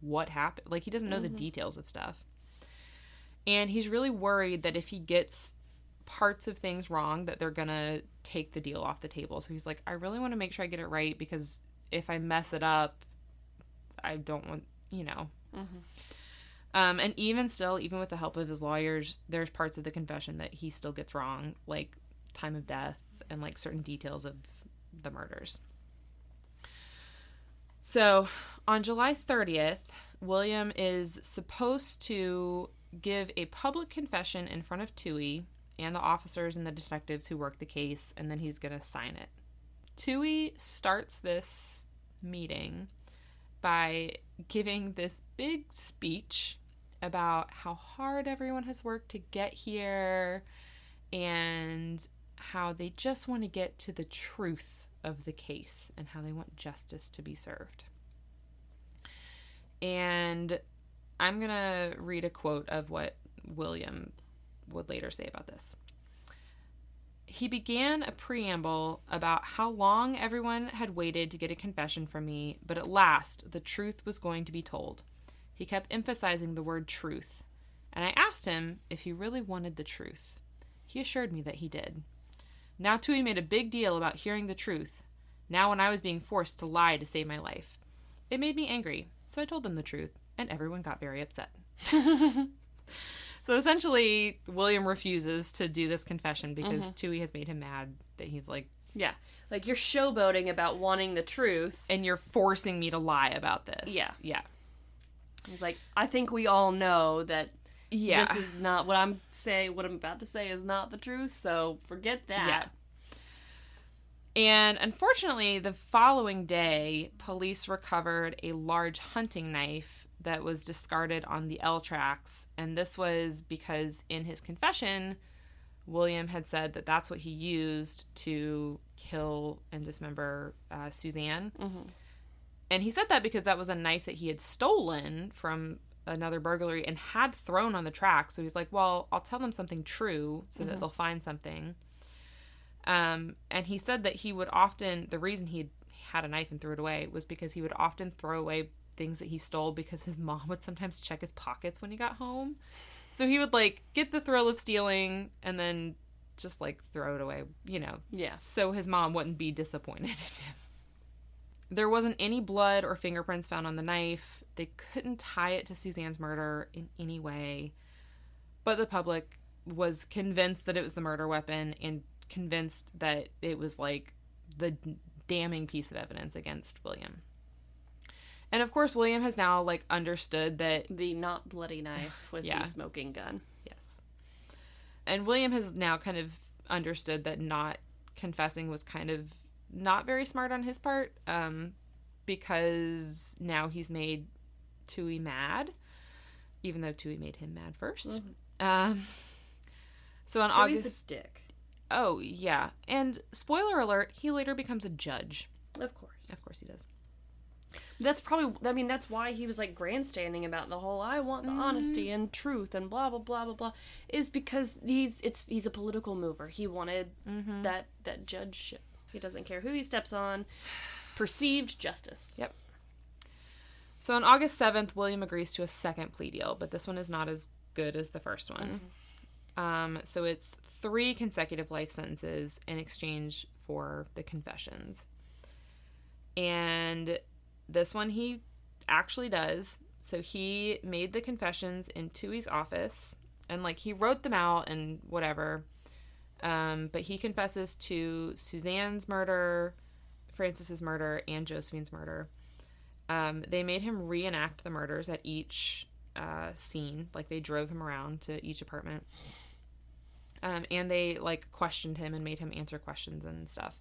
what happened. Like, he doesn't know the details of stuff. And he's really worried that if he gets parts of things wrong, that they're going to take the deal off the table. So he's like, I really want to make sure I get it right, because if I mess it up, I don't want, you know. And even with the help of his lawyers, there's parts of the confession that he still gets wrong, like time of death and, like, certain details of the murders. So on July 30th, William is supposed to give a public confession in front of Toohey and the officers and the detectives who work the case, and then he's going to sign it. Toohey starts this meeting by giving this big speech about how hard everyone has worked to get here and how they just want to get to the truth of the case and how they want justice to be served. And I'm going to read a quote of what William would later say about this. He began a preamble about how long everyone had waited to get a confession from me, but at last the truth was going to be told. He kept emphasizing the word truth, and I asked him if he really wanted the truth. He assured me that he did. Now Toohey made a big deal about hearing the truth, now when I was being forced to lie to save my life. It made me angry, so I told them the truth, and everyone got very upset. So essentially, William refuses to do this confession because Toohey has made him mad that he's like, yeah, like, you're showboating about wanting the truth. And you're forcing me to lie about this. Yeah. Yeah. He's like, I think we all know that this is not what I'm about to say is not the truth, so forget that. Yeah. And unfortunately, the following day, police recovered a large hunting knife that was discarded on the L tracks. And this was because in his confession, William had said that that's what he used to kill and dismember Suzanne. And he said that because that was a knife that he had stolen from another burglary and had thrown on the track. So he's like, well, I'll tell them something true so that they'll find something. And he said that he would often, the reason he had a knife and threw it away was because he would often throw away things that he stole because his mom would sometimes check his pockets when he got home. So he would, like, get the thrill of stealing and then just, like, throw it away, you know. Yeah. So his mom wouldn't be disappointed in him. There wasn't any blood or fingerprints found on the knife. They couldn't tie it to Suzanne's murder in any way. But the public was convinced that it was the murder weapon and convinced that it was, like, the damning piece of evidence against William. And of course, William has now, like, understood that the not bloody knife was the smoking gun. Yes. And William has now kind of understood that not confessing was kind of not very smart on his part, because now he's made Toohey mad, even though Toohey made him mad first. So on Joey's August... a dick. Oh, yeah. And spoiler alert, he later becomes a judge. Of course. Of course he does. That's probably, I mean, that's why he was, like, grandstanding about the whole, I want the honesty and truth and blah, blah, blah, blah, blah, is because he's a political mover. He wanted that judgeship. He doesn't care who he steps on. Perceived justice. Yep. So on August 7th, William agrees to a second plea deal, but this one is not as good as the first one. So it's 3 consecutive life sentences in exchange for the confessions. And this one he actually does. So he made the confessions in Tuohy's office, and, like, he wrote them out and whatever. But he confesses to Suzanne's murder, Francis's murder, and Josephine's murder. They made him reenact the murders at each scene. Like, they drove him around to each apartment. And they, like, questioned him and made him answer questions and stuff.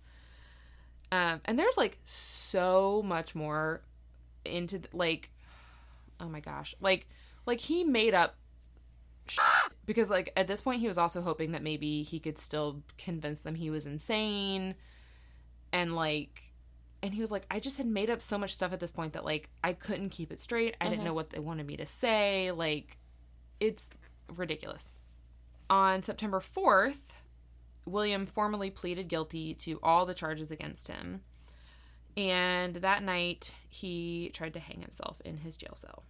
And there's, like, so much more into, like, oh my gosh. Like he made up shit because, like, at this point he was also hoping that maybe he could still convince them he was insane. And, like, and he was like, I just had made up so much stuff at this point that, like, I couldn't keep it straight. I didn't know what they wanted me to say. Like, it's ridiculous. On September 4th, William formally pleaded guilty to all the charges against him. And that night, he tried to hang himself in his jail cell.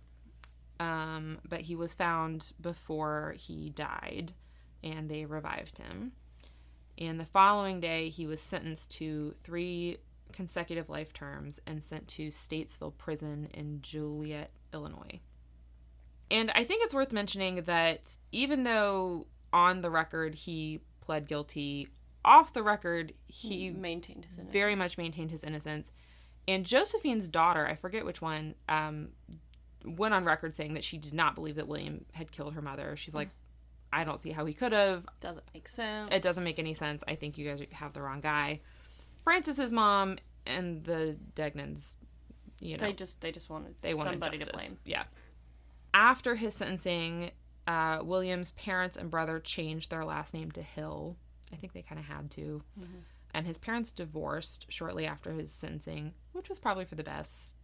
But he was found before he died, and they revived him. And the following day, he was sentenced to 3 consecutive life terms and sent to Statesville Prison in Joliet, Illinois. And I think it's worth mentioning that even though on the record he pled guilty, off the record he maintained his innocence. Very much maintained his innocence. And Josephine's daughter, I forget which one, went on record saying that she did not believe that William had killed her mother. She's like, I don't see how he could have. Doesn't make sense. It doesn't make any sense. I think you guys have the wrong guy. Francis's mom and the Degnans, you know, they just wanted somebody justice. To blame. Yeah. After his sentencing, William's parents and brother changed their last name to Hill. I think they kind of had to. And his parents divorced shortly after his sentencing, which was probably for the best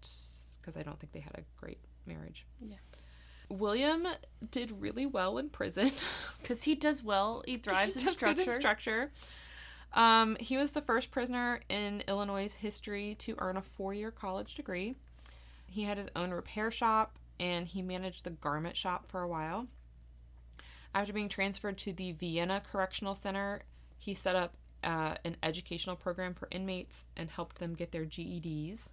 because I don't think they had a great marriage. Yeah. William did really well in prison. Because he does well. He thrives in structure. He was the first prisoner in Illinois' history to earn a 4-year college degree. He had his own repair shop, and he managed the garment shop for a while. After being transferred to the Vienna Correctional Center, he set up an educational program for inmates and helped them get their GEDs.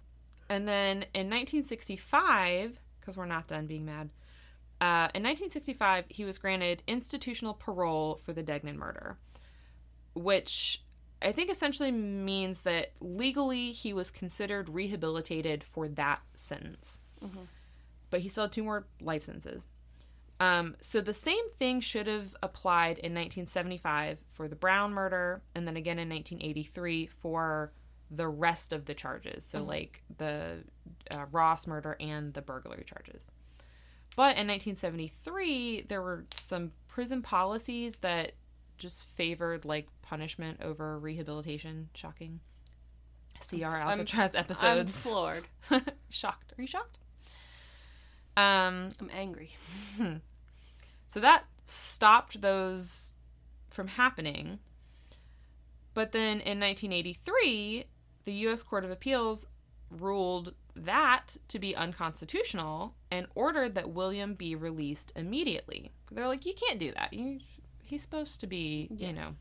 And then in 1965, because we're not done being mad, in 1965, he was granted institutional parole for the Degnan murder, which I think essentially means that legally he was considered rehabilitated for that sentence. But he still had 2 more life sentences. So the same thing should have applied in 1975 for the Brown murder, and then again in 1983 for the rest of the charges. So like the Ross murder and the burglary charges. But in 1973, there were some prison policies that just favored, like, punishment over rehabilitation. Shocking. See our Alcatraz episodes. I'm floored. Shocked. Are you shocked? I'm angry. So that stopped those from happening. But then in 1983, the U.S. Court of Appeals ruled that to be unconstitutional and ordered that William be released immediately. They're like, you can't do that. He's supposed to be, you know,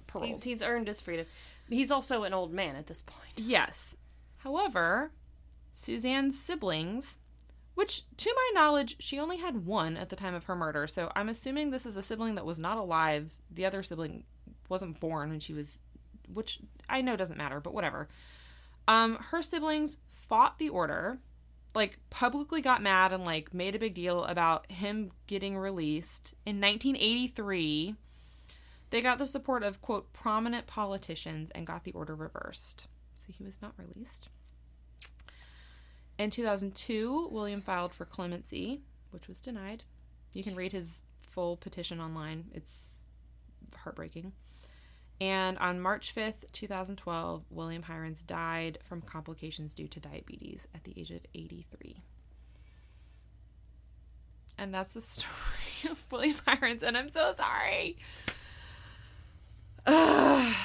paroled. He's earned his freedom. He's also an old man at this point. Yes. However, Suzanne's siblings, which to my knowledge, she only had 1 at the time of her murder. So I'm assuming this is a sibling that was not alive. The other sibling wasn't born when she was, which I know doesn't matter, but whatever. Her siblings fought the order, like, publicly got mad and, like, made a big deal about him getting released. In 1983, they got the support of, quote, prominent politicians and got the order reversed. So he was not released. In 2002, William filed for clemency, which was denied. You can read his full petition online. It's heartbreaking. And on March 5th, 2012, William Heirens died from complications due to diabetes at the age of 83. And that's the story of William Heirens, and I'm so sorry. And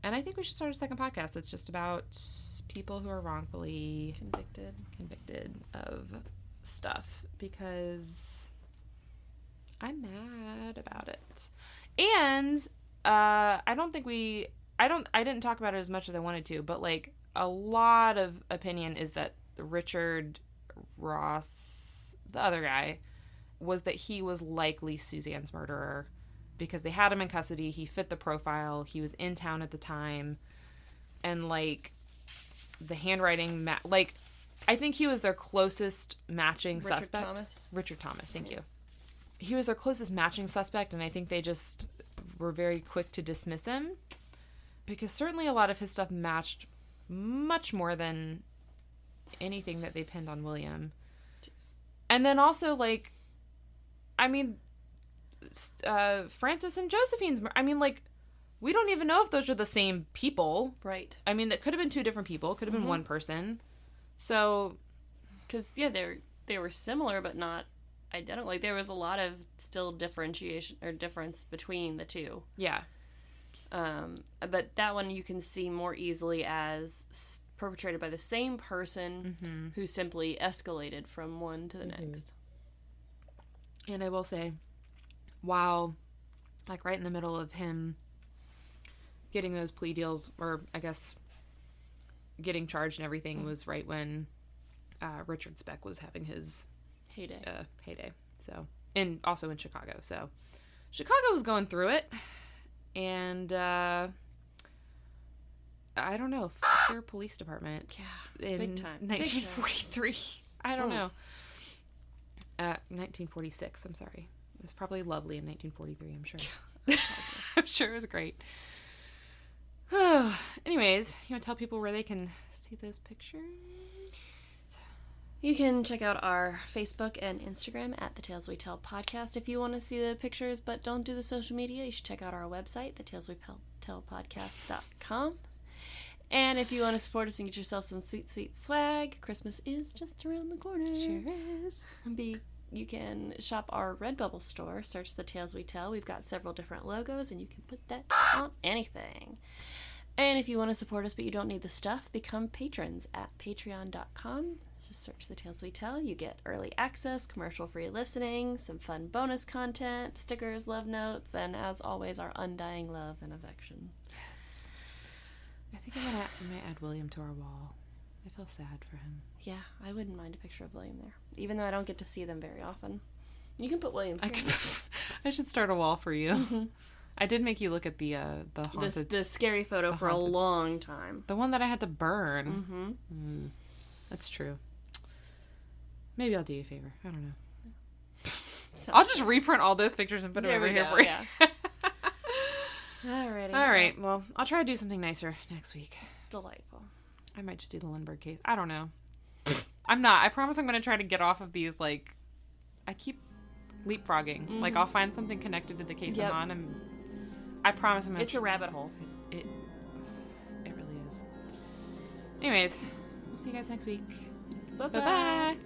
I think we should start a second podcast that's just about people who are wrongfully convicted of stuff, because I'm mad about it. And I didn't talk about it as much as I wanted to, but like a lot of opinion is that Richard Ross, the other guy, was that he was likely Suzanne's murderer because they had him in custody. He fit the profile. He was in town at the time. And like the handwriting, I think he was their closest matching suspect. Richard Thomas, thank you. He was their closest matching suspect, and I think they just were very quick to dismiss him because certainly a lot of his stuff matched much more than anything that they pinned on William. Jeez. And then also, like, I mean, Francis and Josephine's, I mean, like, we don't even know if those are the same people. Right. I mean, that could have been two different people. Could have been one person. So, because, yeah, they were similar, but not identical. Like, there was a lot of still differentiation or difference between the two. Yeah. But that one you can see more easily as perpetrated by the same person who simply escalated from one to the next. And I will say, while, like, right in the middle of him getting those plea deals, or I guess getting charged and everything, was right when Richard Speck was having his heyday. So, and also in Chicago. So, Chicago was going through it, and I don't know, their police department. Yeah, in big time. 1943. I don't know. 1946. I'm sorry. It was probably lovely in 1943. I'm sure. I'm sure it was great. Anyways, you want to tell people where they can see those pictures? You can check out our Facebook and Instagram at The Tales We Tell Podcast if you want to see the pictures but don't do the social media. You should check out our website, thetaleswetellpodcast.com. And if you want to support us and get yourself some sweet, sweet swag, Christmas is just around the corner. Sure is. You can shop our Redbubble store. Search The Tales We Tell. We've got several different logos, and you can put that on anything. And if you want to support us but you don't need the stuff, become patrons at patreon.com. Just search The Tales We Tell. You get early access, commercial-free listening, some fun bonus content, stickers, love notes, and as always, our undying love and affection. Yes. I think I might add William to our wall. I feel sad for him. Yeah, I wouldn't mind a picture of William there, even though I don't get to see them very often. You can put William here. I should start a wall for you. I did make you look at the haunted... The scary photo for a long time. The one that I had to burn. That's true. Maybe I'll do you a favor. I don't know. I'll just reprint all those pictures and put them over here for you. Yeah. Alrighty. All right. Well, I'll try to do something nicer next week. Delightful. I might just do the Lindbergh case. I don't know. I'm not. I promise I'm going to try to get off of these, like... I keep leapfrogging. Like, I'll find something connected to the case I'm on, and I promise I'm going to... It's a rabbit hole. It really is. Anyways, we'll see you guys next week. Bye-bye. Bye-bye.